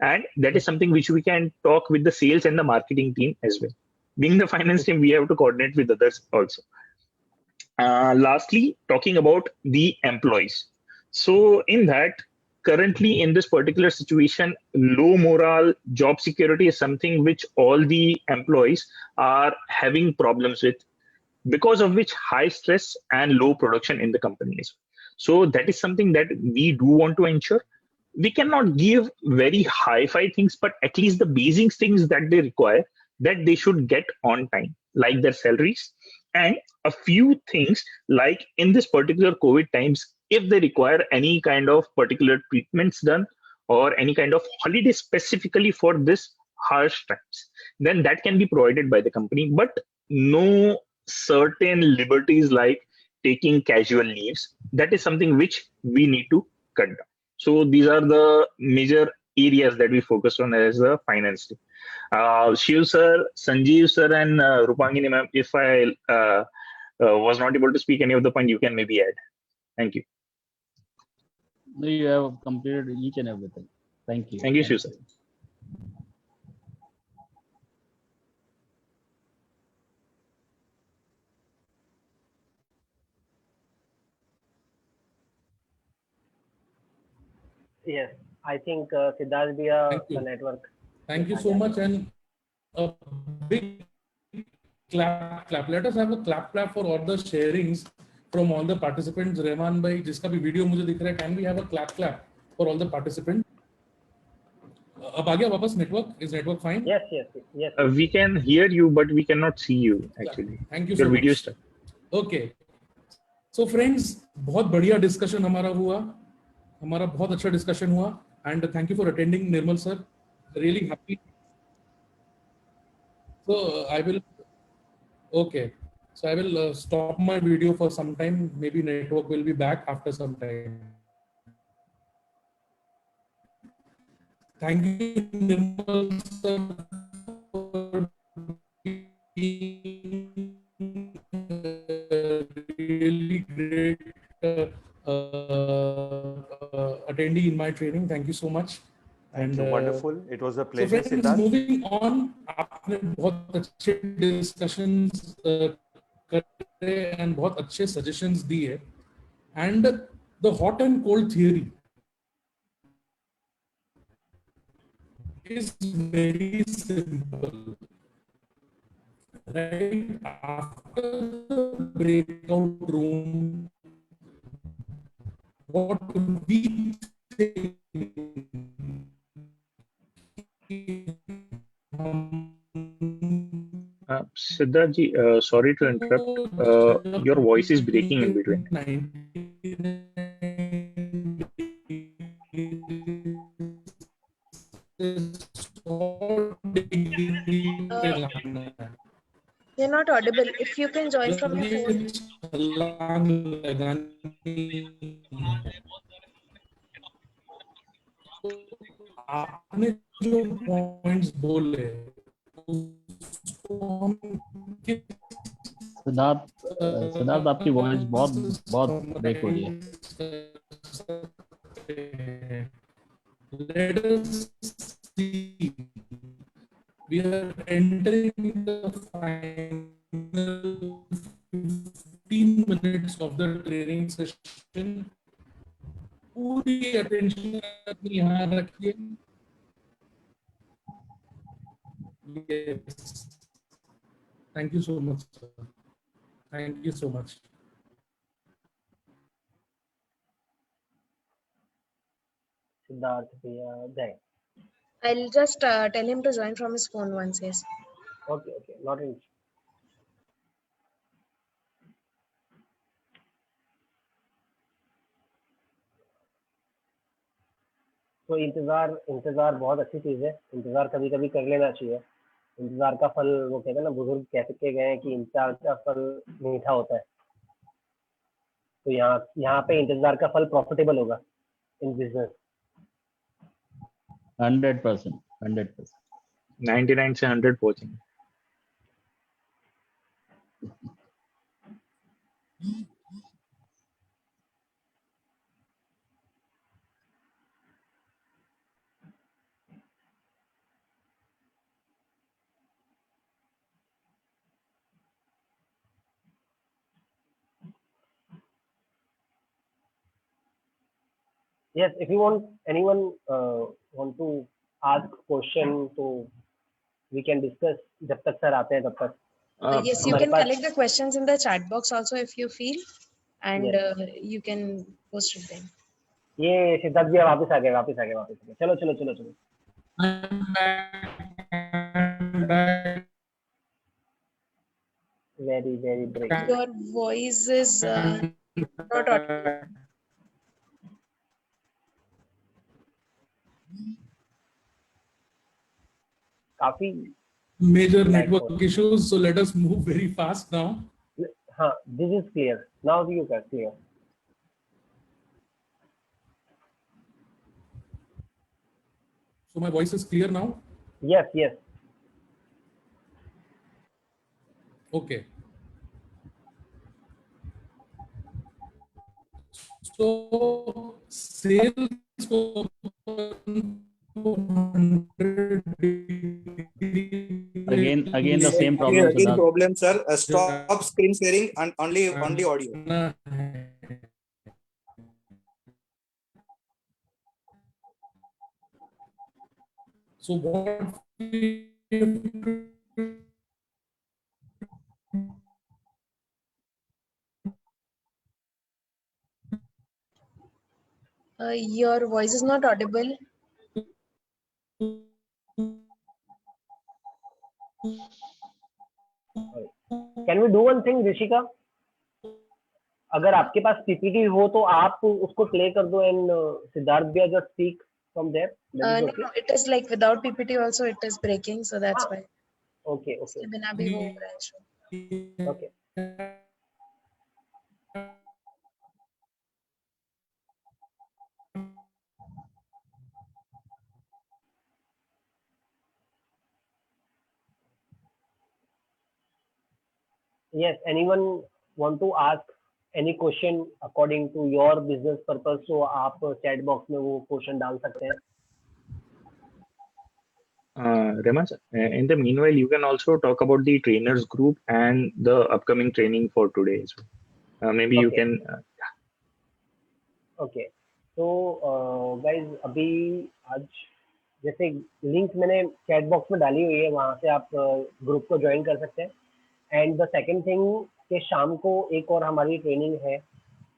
and that is something which we can talk with the sales and the marketing team as well. Being the finance team, we have to coordinate with others also. Lastly, talking about the employees. So in that, currently in this particular situation, low morale, job security is something which all the employees are having problems with, because of which high stress and low production in the companies. So that is something that we do want to ensure. We cannot give very hi-fi things, but at least the basic things that they require, that they should get on time, like their salaries, and a few things like in this particular COVID times, if they require any kind of particular treatments done or any kind of holiday specifically for this harsh times, then that can be provided by the company, but no certain liberties like taking casual leaves. That is something which we need to cut down. So these are the major areas that we focus on as a finance team. Shiv sir, Sanjeev sir, and Rupangini ma'am, if I was not able to speak any of the point, you can maybe add. Thank you. No, you have completed each and everything. Thank you. Thank you, Shiv sir. Yes, I think Siddharth via Thank you. the network. Thank you so much, and a big clap. Let us have a clap for all the sharings from all the participants. Rehman bhai, जिसका भी video मुझे दिख रहा है, can we have a clap for all the participants? अब आ गया वापस network? Is network fine? Yes, yes, yes. We can hear you, but we cannot see you actually. Thank you Your so video much. is stuck. Okay. So friends, बहुत बढ़िया discussion हमारा हुआ, हमारा बहुत अच्छा डिस्कशन हुआ, and thank you for attending, Nirmal sir. Really happy. So I will. Okay. So I will stop my video for some time. Maybe network will be back after some time. Thank you, Nirmal sir, for being really great attendee in my training. Thank you so much. Thank you. Wonderful. It was a So pleasure, friends, Siddharth. moving on, आपने बहुत अच्छे discussions करे and बहुत अच्छे suggestions दिए, and the hot and cold theory is very simple. Right after the breakout room, what we think Siddharth ji, sorry to interrupt. Your voice is breaking in between. You're not audible. If you can join from your phone. आपने जो points बोले उसको हम सिद्धार्थ आपकी voice बहुत break हो रही है. Let us see. We are entering the final 15 minutes of the training session. पूरी attention अपनी यहाँ रखिए. Yes. Thank you so much, sir. Thank you so much. Siddharth via there. I'll just tell him to join from his phone once, yes. Okay, not an issue. तो इंतजार बहुत अच्छी चीज है. इंतजार कभी कभी कर लेना चाहिए. इंतजार का फल, वो कहते हैं ना, बुजुर्ग कह के गए हैं कि इंतजार का फल मीठा होता है. तो यहाँ पे इंतजार का फल प्रॉफिटेबल होगा इन बिजनेस. 100%. 99 से 100 पहुंचेंगे. Yes, if you want anyone want to ask question, so we can discuss. जब तक सर आते हैं तब तक Yes, you हमारे can pass collect the questions in the chat box also if you feel, and Yes. you can post it then. ये सिद्धार्थ भैया वापस आ गए. चलो. Very break. Your voice is not audible. काफी Major network issues, so let us move very fast now. हाँ, this is clear. Now you can clear. So my voice is clear now? Yes. Okay. So sales again the same problem. Again problem, sir. Stop screen sharing and only audio. So what Your voice is not audible. Can we do one thing, Rishika? अगर आपके पास PPT हो तो आप उसको play कर दो and Siddharth भैया just speak from there. No, it is like without PPT also it is breaking, so that's why. Okay. इसके बिना भी वो हो रहा है show. Okay. Yes, anyone want to ask any question according to your business purpose? So आप chat box में वो question डाल सकते हैं. Reman, in the meanwhile, you can also talk about the trainers group and the upcoming training for today as well. Maybe you can. Okay. So guys, अभी आज जैसे link मैंने चैट बॉक्स में डाली हुई है, वहां से आप ग्रुप को ज्वाइन कर सकते हैं. एंड द सेकंड थिंग कि शाम को एक और हमारी ट्रेनिंग है,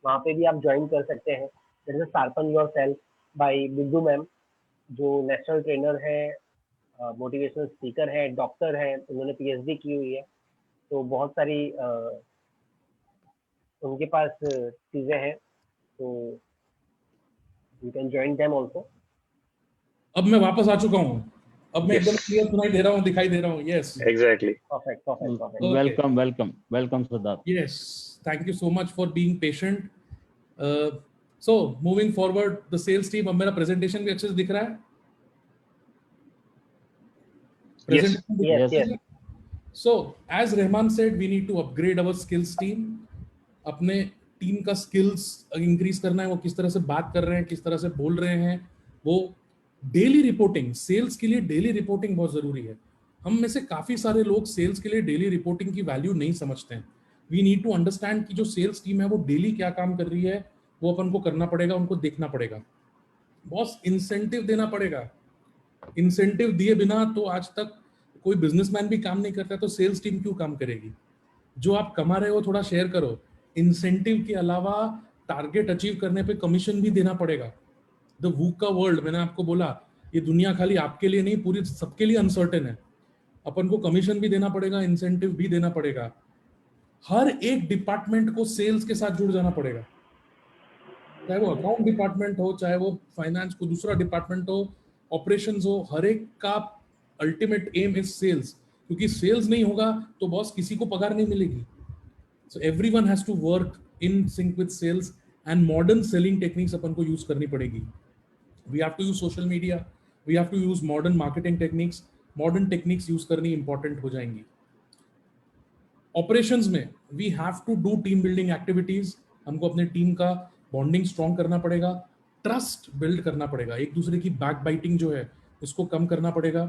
वहाँ पे भी आप ज्वाइन कर सकते हैं. That is sharpen yourself by Bindu ma'am, जो नेशनल ट्रेनर है, मोटिवेशनल स्पीकर है, डॉक्टर है, उन्होंने पीएचडी की हुई है. तो बहुत सारी उनके पास चीज़ें हैं, तो you can join them also. अब मैं वापस आ चुका हूँ. अब मैं एकदम क्लियर सुनाई दे रहा हूँ, दिखाई दे रहा हूँ. Yes. Exactly. Perfect. Okay. Welcome, Siddharth. Yes. Thank you so much for being patient. So moving forward, the sales team. अब मेरा presentation भी अच्छे से दिख रहा है? Yes. So as Rehman said, we need to upgrade our skills team. अपने team का skills increase करना है. वो किस तरह से बात कर रहे हैं, किस तरह से बोल रहे हैं, वो डेली रिपोर्टिंग. सेल्स के लिए डेली रिपोर्टिंग बहुत जरूरी है. हम में से काफी सारे लोग सेल्स के लिए डेली रिपोर्टिंग की वैल्यू नहीं समझते हैं. वी नीड टू अंडरस्टैंड कि जो सेल्स टीम है वो डेली क्या काम कर रही है, वो अपन को करना पड़ेगा, उनको देखना पड़ेगा. बॉस इंसेंटिव देना पड़ेगा. इंसेंटिव दिए बिना तो आज तक कोई बिजनेसमैन भी काम नहीं करता, तो सेल्स टीम क्यों काम करेगी? जो आप कमा रहे हो थोड़ा शेयर करो. इंसेंटिव के अलावा टारगेट अचीव करने पे कमीशन भी देना पड़ेगा. द वूका वर्ल्ड, मैंने आपको बोला, ये दुनिया खाली आपके लिए नहीं, पूरी सबके लिए अनसर्टेन है. अपन को कमीशन भी देना पड़ेगा, इंसेंटिव भी देना पड़ेगा. हर एक डिपार्टमेंट को सेल्स के साथ जुड़ जाना पड़ेगा. चाहे वो अकाउंट डिपार्टमेंट हो, चाहे वो फाइनेंस को दूसरा डिपार्टमेंट हो, ऑपरेशंस हो, हर एक का अल्टीमेट एम इज सेल्स. क्योंकि सेल्स नहीं होगा तो बॉस किसी को पगार नहीं मिलेगी. So everyone has to work in sync with sales and modern selling techniques अपन को यूज करनी पड़ेगी. We have to use social media, we have to use modern marketing techniques. Modern techniques use करनी important हो जाएंगी. Operations में we have to do team building activities. हमको अपने टीम का बॉन्डिंग स्ट्रॉन्ग करना पड़ेगा, ट्रस्ट बिल्ड करना पड़ेगा, एक दूसरे की बैक बाइटिंग जो है इसको कम करना पड़ेगा.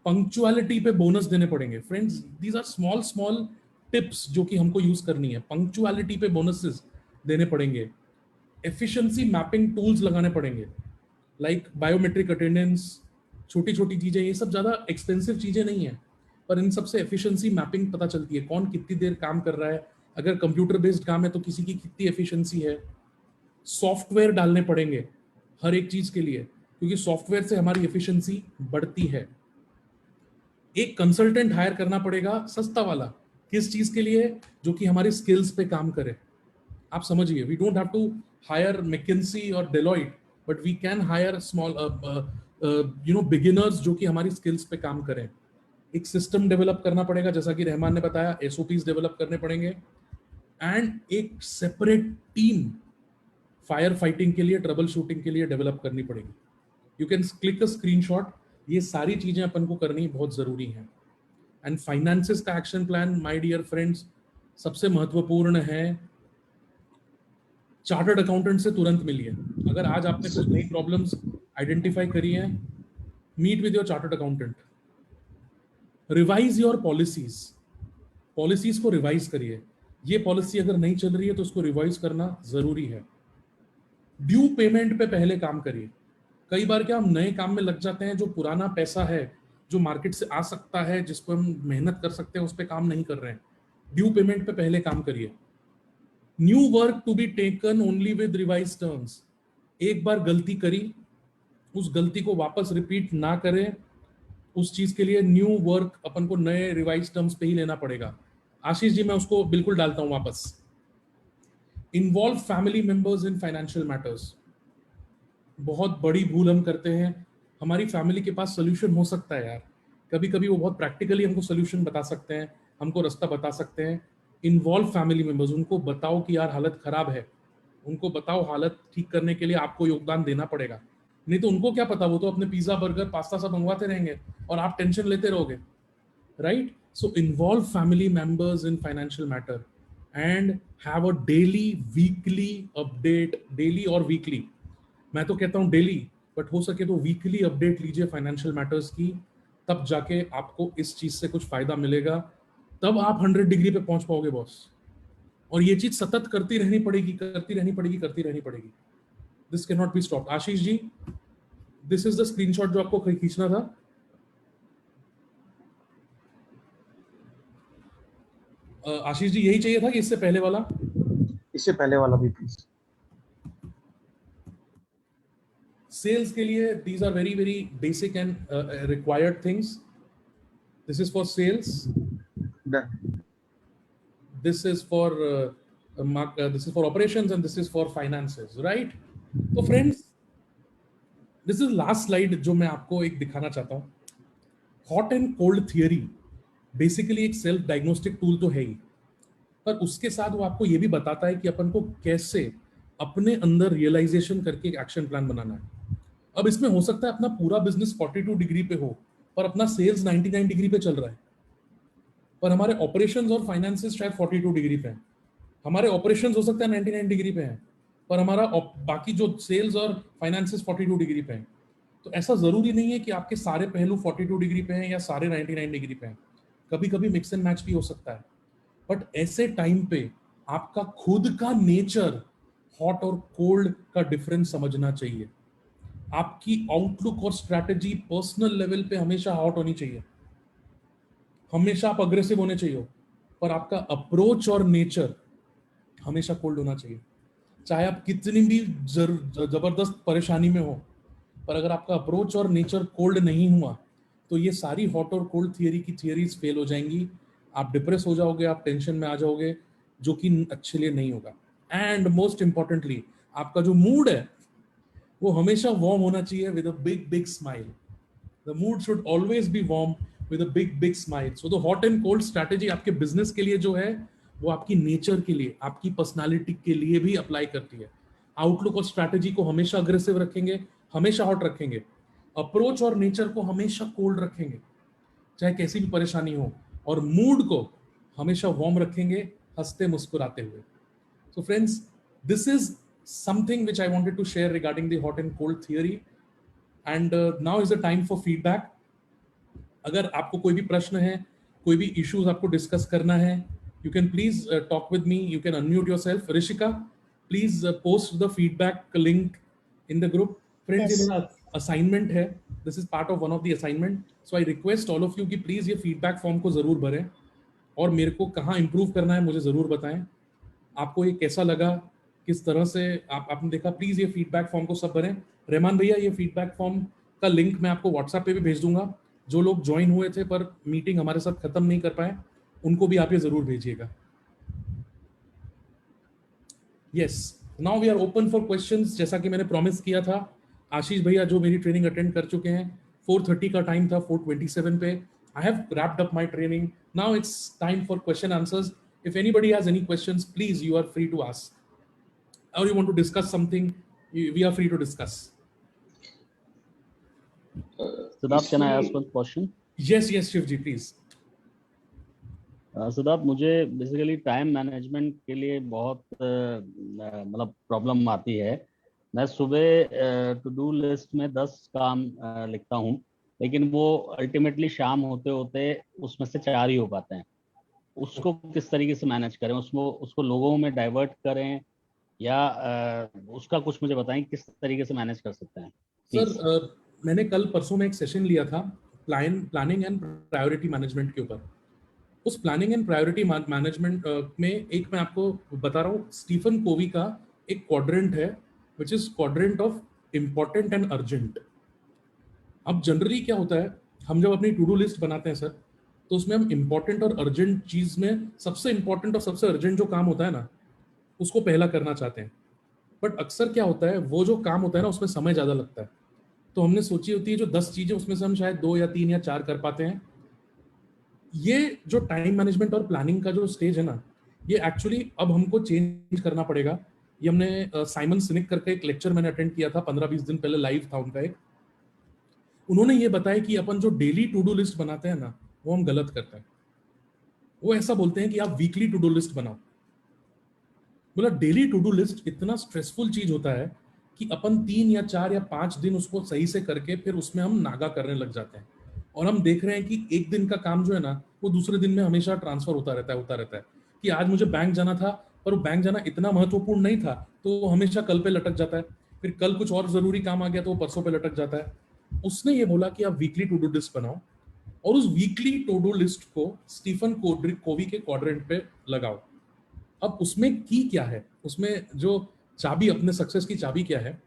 पंक्चुअलिटी पे बोनस देने पड़ेंगे. Friends, these are small tips जो कि हमको यूज करनी है. पंक्चुअलिटी पे बोनसेस देने पड़ेंगे. एफिशिएंसी मैपिंग टूल्स लगाने पड़ेंगे, लाइक बायोमेट्रिक अटेंडेंस, छोटी छोटी चीजें, ये सब ज्यादा एक्सपेंसिव चीजें नहीं है, पर इन सबसे एफिशिएंसी मैपिंग पता चलती है, कौन कितनी देर काम कर रहा है, अगर कंप्यूटर बेस्ड काम है तो किसी की कितनी एफिशिएंसी है। सॉफ्टवेयर डालने पड़ेंगे हर एक चीज के लिए, क्योंकि सॉफ्टवेयर से हमारी एफिशिएंसी बढ़ती है। एक कंसल्टेंट हायर करना पड़ेगा, सस्ता वाला, किस चीज के लिए, जो कि हमारी स्किल्स पे काम करे। आप समझिए, we don't have to hire McKinsey और Deloitte, but we can hire small beginners जो कि हमारी स्किल्स पे काम करें। एक सिस्टम डेवलप करना पड़ेगा, जैसा कि रहमान ने बताया, एसओपीज डेवलप करने पड़ेंगे, एंड एक सेपरेट टीम फायर फाइटिंग के लिए, ट्रबल शूटिंग के लिए डेवलप करनी पड़ेगी। You can click a screenshot, ये सारी चीजें अपन को करनी बहुत जरूरी है। एंड फाइनेंसेस का action plan, my dear friends, सबसे महत्वपूर्ण है। चार्टर्ड अकाउंटेंट से तुरंत मिलिए। अगर आज आपने कुछ नई प्रॉब्लम्स आइडेंटिफाई करी है, meet with your chartered accountant. Revise your policies, policies को रिवाइज करिए। ये पॉलिसी अगर नहीं चल रही है तो उसको रिवाइज करना जरूरी है। ड्यू पेमेंट पे पहले काम करिए। कई बार क्या हम नए काम में लग जाते हैं, जो पुराना पैसा है जो मार्केट से आ सकता है, जिस पर हम मेहनत कर सकते हैं, उस पर काम नहीं कर रहे हैं। ड्यू पेमेंट पे पहले काम करिए। New work to be taken only with revise terms. एक बार गलती करी, उस गलती को वापस रिपीट ना करें, उस चीज के लिए न्यू वर्क अपन को नए रिवाइज टर्म्स पे ही लेना पड़ेगा। आशीष जी, मैं उसको बिल्कुल डालता हूं वापस। Involve family members in financial matters. बहुत बड़ी भूल हम करते हैं। हमारी फैमिली के पास सोल्यूशन हो सकता है यार, कभी कभी वो बहुत प्रैक्टिकली हमको सोल्यूशन बता सकते हैं, हमको रास्ता बता सकते हैं। इन्वॉल्व फैमिली मेंबर्स, उनको बताओ कि यार हालत खराब है, उनको बताओ हालत ठीक करने के लिए आपको योगदान देना पड़ेगा। नहीं तो उनको क्या पता, वो तो अपने पिज्जा बर्गर पास्ता सब मंगवाते रहेंगे और आप टेंशन लेते रहोगे, right? So involve family members in financial matter and have a daily weekly update. Daily और वीकली, मैं तो कहता हूं डेली, बट हो सके तो वीकली अपडेट लीजिए फाइनेंशियल मैटर्स की, तब जाके आपको इस चीज से कुछ फायदा मिलेगा, तब आप 100 डिग्री पे पहुंच पाओगे बॉस। और ये चीज सतत करती रहनी पड़ेगी, करती रहनी पड़ेगी, करती रहनी पड़ेगी। This can not be stopped. Ashish ji, this is the screenshot जो आपको खींचना था। आशीष जी, यही चाहिए था कि इससे पहले वाला? इससे पहले वाला भी प्लीज। सेल्स के लिए these are very very basic and required things. This is for sales. Done. This is for this is for operations and this is for finances, right? तो friends, this is last slide जो मैं आपको एक दिखाना चाहता हूँ। Hot and cold theory basically एक self diagnostic tool तो है ही, पर उसके साथ वो आपको ये भी बताता है कि अपन को कैसे अपने अंदर रियलाइजेशन करके एक एक्शन प्लान बनाना है। अब इसमें हो सकता है अपना पूरा बिजनेस 42 डिग्री पे हो, पर अपना सेल्स 99 डिग्री पे चल रहा है, पर हमारे ऑपरेशंस और फाइनेंसेस शायद 42 डिग्री पे हैं। हमारे ऑपरेशंस हो सकता है 99 डिग्री पे हैं, पर हमारा बाकी जो सेल्स और फाइनेंसेस 42 डिग्री पे हैं। तो ऐसा जरूरी नहीं है कि आपके सारे पहलू 42 डिग्री पे हैं या सारे 99 डिग्री पे हैं। कभी कभी मिक्स एंड मैच भी हो सकता है। बट ऐसे टाइम पे आपका खुद का नेचर, हॉट और कोल्ड का डिफरेंस समझना चाहिए। आपकी आउटलुक और स्ट्रैटेजी पर्सनल लेवल पे हमेशा हॉट होनी चाहिए, हमेशा आप अग्रेसिव होने चाहिए, पर आपका अप्रोच और नेचर हमेशा कोल्ड होना चाहिए। चाहे आप कितनी भी जबरदस्त परेशानी में हो, पर अगर आपका अप्रोच और नेचर कोल्ड नहीं हुआ तो ये सारी हॉट और कोल्ड थियरी की थियरीज फेल हो जाएंगी। आप डिप्रेस हो जाओगे, आप टेंशन में आ जाओगे, जो कि अच्छे लिए नहीं होगा। एंड मोस्ट इंपॉर्टेंटली, आपका जो मूड है वो हमेशा वार्म होना चाहिए with a big big smile. The mood should always be warm with a big big smile. So the hot and cold strategy आपके बिजनेस के लिए जो है, वो आपकी नेचर के लिए, आपकी पर्सनालिटी के लिए भी अप्लाई करती है। आउटलुक और स्ट्रैटेजी को हमेशा अग्रेसिव रखेंगे, हमेशा हॉट रखेंगे। अप्रोच और नेचर को हमेशा कोल्ड रखेंगे, चाहे कैसी भी परेशानी हो, और मूड को हमेशा वार्म रखेंगे, हंसते मुस्कुराते हुए। So friends, this is something which I wanted to share regarding the hot and cold theory, and now is the time for feedback. अगर आपको कोई भी प्रश्न है, कोई भी इश्यूज आपको डिस्कस करना है, you can please talk with me, you can unmute yourself. Rishika, please post the feedback link in the group. Friends, ये Yes. मेरा assignment है. This is part of one of the assignment. So I request all of you कि please ये feedback form को जरूर भरें और मेरे को कहाँ improve करना है मुझे जरूर बताएं. आपको ये कैसा लगा, किस तरह से आपने देखा, प्लीज ये फीडबैक फॉर्म को सब भरें. रहमान भैया, ये फीडबैक फॉर्म का लिंक मैं आपको व्हाट्सएप पे भी भेज दूंगा. जो लोग ज्वाइन हुए थे पर मीटिंग हमारे साथ खत्म नहीं कर पाए, उनको भी आप ये जरूर भेजिएगा. Yes, now we are open for questions. जैसा कि मैंने प्रॉमिस किया था, आशीष भैया जो मेरी ट्रेनिंग अटेंड कर चुके हैं, 4:30 का टाइम था, 4:27 पे I have wrapped up my training. Now it's time for question answers. If anybody has any questions, please, you are free to ask. Or you want to discuss something, we are free to discuss. Siddharth, can I ask one question? Yes, Shivji, please. Siddharth, मुझे basically time management के लिए बहुत मतलब problem आती है. मैं सुबह to do list में 10 काम लिखता हूँ, लेकिन वो अल्टीमेटली शाम होते होते उसमें से 4 ही हो पाते हैं. उसको किस तरीके से मैनेज करें, उसको लोगों में डाइवर्ट करें, या उसका कुछ मुझे बताएं किस तरीके से मैनेज कर सकते हैं. सर, मैंने कल परसों में एक सेशन लिया था प्लानिंग एंड प्रायोरिटी मैनेजमेंट के ऊपर. उस प्लानिंग एंड प्रायोरिटी मैनेजमेंट में एक मैं आपको बता रहा हूँ, स्टीफन कोवी का एक क्वाड्रेंट है, which is quadrant of important and urgent. अब जनरली क्या होता है, हम जब अपनी टू डू लिस्ट बनाते हैं सर, तो उसमें हम इम्पोर्टेंट और अर्जेंट चीज में सबसे इम्पोर्टेंट और सबसे अर्जेंट जो काम होता है ना, उसको पहला करना चाहते हैं. बट अक्सर क्या होता है, वो जो काम होता है ना, उसमें समय ज़्यादा लगता है. तो हमने सोची होती है जो 10 चीज़ें, उसमें से हम शायद 2 या 3 या 4 कर पाते हैं. ये जो टाइम मैनेजमेंट और प्लानिंग का जो स्टेज है ना, ये एक्चुअली अब हमको चेंज करना पड़ेगा. ये हमने साइमन सिनिक करके एक लेक्चर मैंने अटेंड किया था 15-20 दिन पहले, लाइव था उनका एक. उन्होंने ये बताया कि अपन जो डेली टू डू लिस्ट बनाते हैं ना, वो हम गलत करते हैं. वो ऐसा बोलते हैं कि आप वीकली टू डू लिस्ट बनाओ. बोला डेली टू डू लिस्ट इतना स्ट्रेसफुल चीज होता है कि अपन 3 या 4 या 5 दिन उसको सही से करके फिर उसमें हम नागा करने लग जाते हैं. और हम देख रहे हैं कि एक दिन का काम जो है ना, वो दूसरे दिन में हमेशा ट्रांसफर होता रहता है कि आज मुझे बैंक जाना था, पर वो बैंक जाना इतना महत्वपूर्ण नहीं था, तो वो हमेशा कल पे लटक जाता है. फिर कल कुछ और जरूरी काम आ गया तो वो परसों पे लटक जाता है. उसने ये बोला कि आप वीकली टू डू लिस्ट बनाओ, और उस वीकली टू डू लिस्ट को स्टीफन कोवी के क्वाड्रेंट पे लगाओ. अब उसमें की क्या है, उसमें जो चाबी, अपने सक्सेस की चाबी क्या है,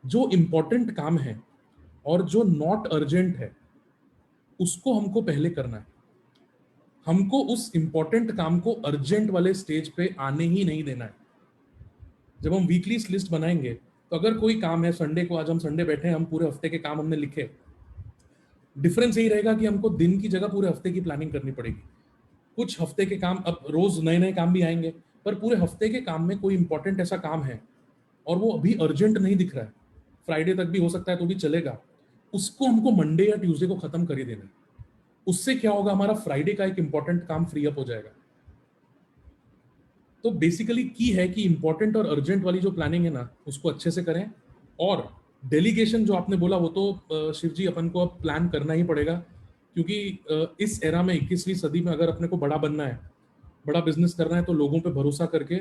जो इंपॉर्टेंट काम है और जो नॉट अर्जेंट है, उसको हमको पहले करना है. हमको उस इंपॉर्टेंट काम को अर्जेंट वाले स्टेज पे आने ही नहीं देना है. जब हम वीकली लिस्ट बनाएंगे, तो अगर कोई काम है संडे को, आज हम संडे बैठे हैं, हम पूरे हफ्ते के काम हमने लिखे, डिफरेंस यही रहेगा कि हमको दिन की जगह पूरे हफ्ते की प्लानिंग करनी पड़ेगी. कुछ हफ्ते के काम, अब रोज नए नए काम भी आएंगे, पर पूरे हफ्ते के काम में कोई इंपॉर्टेंट ऐसा काम है और वो अभी अर्जेंट नहीं दिख रहा है, फ्राइडे तक भी हो सकता है तो भी चलेगा, उसको हमको मंडे या ट्यूसडे को खत्म कर ही देना है. उससे क्या होगा, हमारा फ्राइडे का एक इंपॉर्टेंट काम फ्री अप हो जाएगा. तो बेसिकली की है कि इंपॉर्टेंट और अर्जेंट वाली जो प्लानिंग है ना, उसको अच्छे से करें. और डेलीगेशन जो आपने बोला, वो तो शिव जी अपन को अब प्लान करना ही पड़ेगा, क्योंकि इस एरा में 21वीं सदी में अगर अपने को बड़ा बनना है, बड़ा बिजनेस करना है, तो लोगों पे भरोसा करके,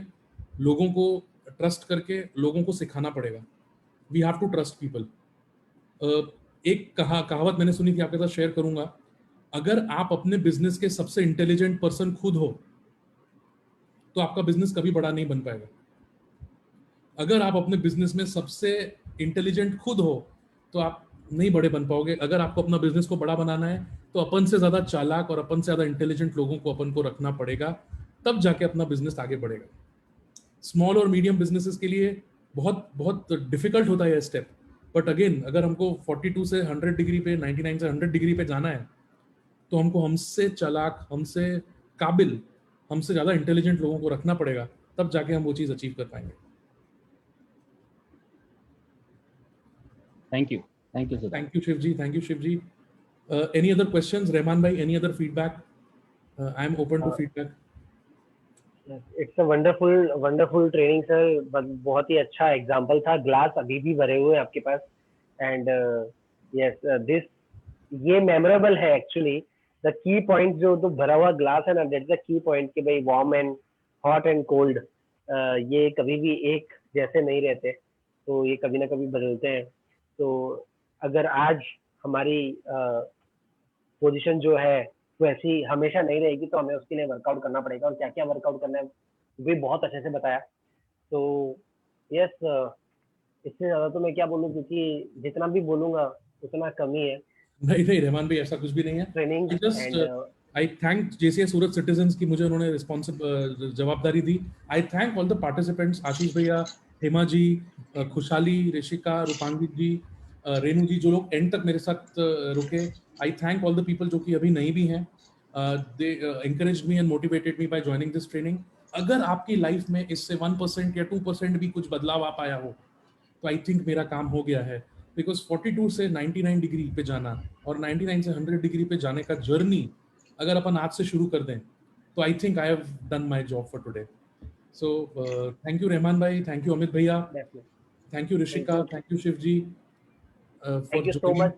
लोगों को ट्रस्ट करके, लोगों को सिखाना पड़ेगा. We have to trust people. एक कहावत मैंने सुनी थी, आपके साथ शेयर करूंगा. अगर आप अपने बिजनेस के सबसे इंटेलिजेंट पर्सन खुद हो, तो आपका बिजनेस कभी बड़ा नहीं बन पाएगा. अगर आप अपने बिजनेस में सबसे इंटेलिजेंट खुद हो, तो आप नहीं बड़े बन पाओगे. अगर आपको अपना बिजनेस को बड़ा बनाना है, तो अपन से ज्यादा चालाक और अपन से ज्यादा इंटेलिजेंट लोगों को अपन को रखना पड़ेगा, तब जाके अपना बिजनेस आगे बढ़ेगा. स्मॉल और मीडियम बिजनेसेस के लिए बहुत बहुत डिफिकल्ट होता है ये स्टेप. बट अगेन, अगर हमको 42 से 100 डिग्री पे, 99 से 100 डिग्री पे जाना है, तो हमको हमसे चालाक, हमसे काबिल, हमसे ज्यादा इंटेलिजेंट लोगों को रखना पड़ेगा, तब जाके हम वो चीज अचीव कर पाएंगे. Thank you sir. Thank you Shiv ji. Any other questions, Rahman भाई, any other feedback? I am open to feedback. It's a wonderful training sir. बहुत ही अच्छा एग्जांपल था. ग्लास अभी भी भरे हुए हैं आपके पास. एंड यस, दिस ये मेमोरेबल है एक्चुअली. द की पॉइंट जो तो भरा हुआ ग्लास है ना, दैट्स द की पॉइंट कि भाई warm and hot and cold, ये कभी भी एक जैसे नहीं रहते, तो ये कभी ना कभी बदलते हैं। तो अगर आज हमारी पोजीशन जो है वैसी हमेशा नहीं रहेगी, तो हमें उसके लिए वर्कआउट करना पड़ेगा, और क्या क्या वर्कआउट करना है भी बहुत अच्छे से बताया। तो यस, इससे ज्यादा तो मैं क्या बोलूँ, क्योंकि जितना भी बोलूंगा उतना कम ही है। नहीं नहीं रहमान भाई, ऐसा कुछ भी नहीं है। Training I thank JCI Surat citizens की मुझे उन्होंने रिस्पॉन्सिबल जवाबदारी दी। I thank all the participants, Ashish भैया, हेमा जी, खुशहाली, ऋषिका, रूपांगी जी, रेनू जी, जो लोग एंड तक मेरे साथ रुके। आई थैंक ऑल द पीपल जो कि अभी नहीं भी हैं। दे encouraged me and motivated me by joining this training. अगर आपकी लाइफ में इससे 1% या 2% भी कुछ बदलाव आ पाया हो, तो आई थिंक मेरा काम हो गया है। बिकॉज 42 से 99 डिग्री पे जाना और 99 से 100 डिग्री पे जाने का जर्नी अगर अपन आज से शुरू कर दें, तो I think I have done my job for today. So thank you Rahman भाई, थैंक यू अमित भैया, thank you Rishika, thank you Shiv ji, thank you so much.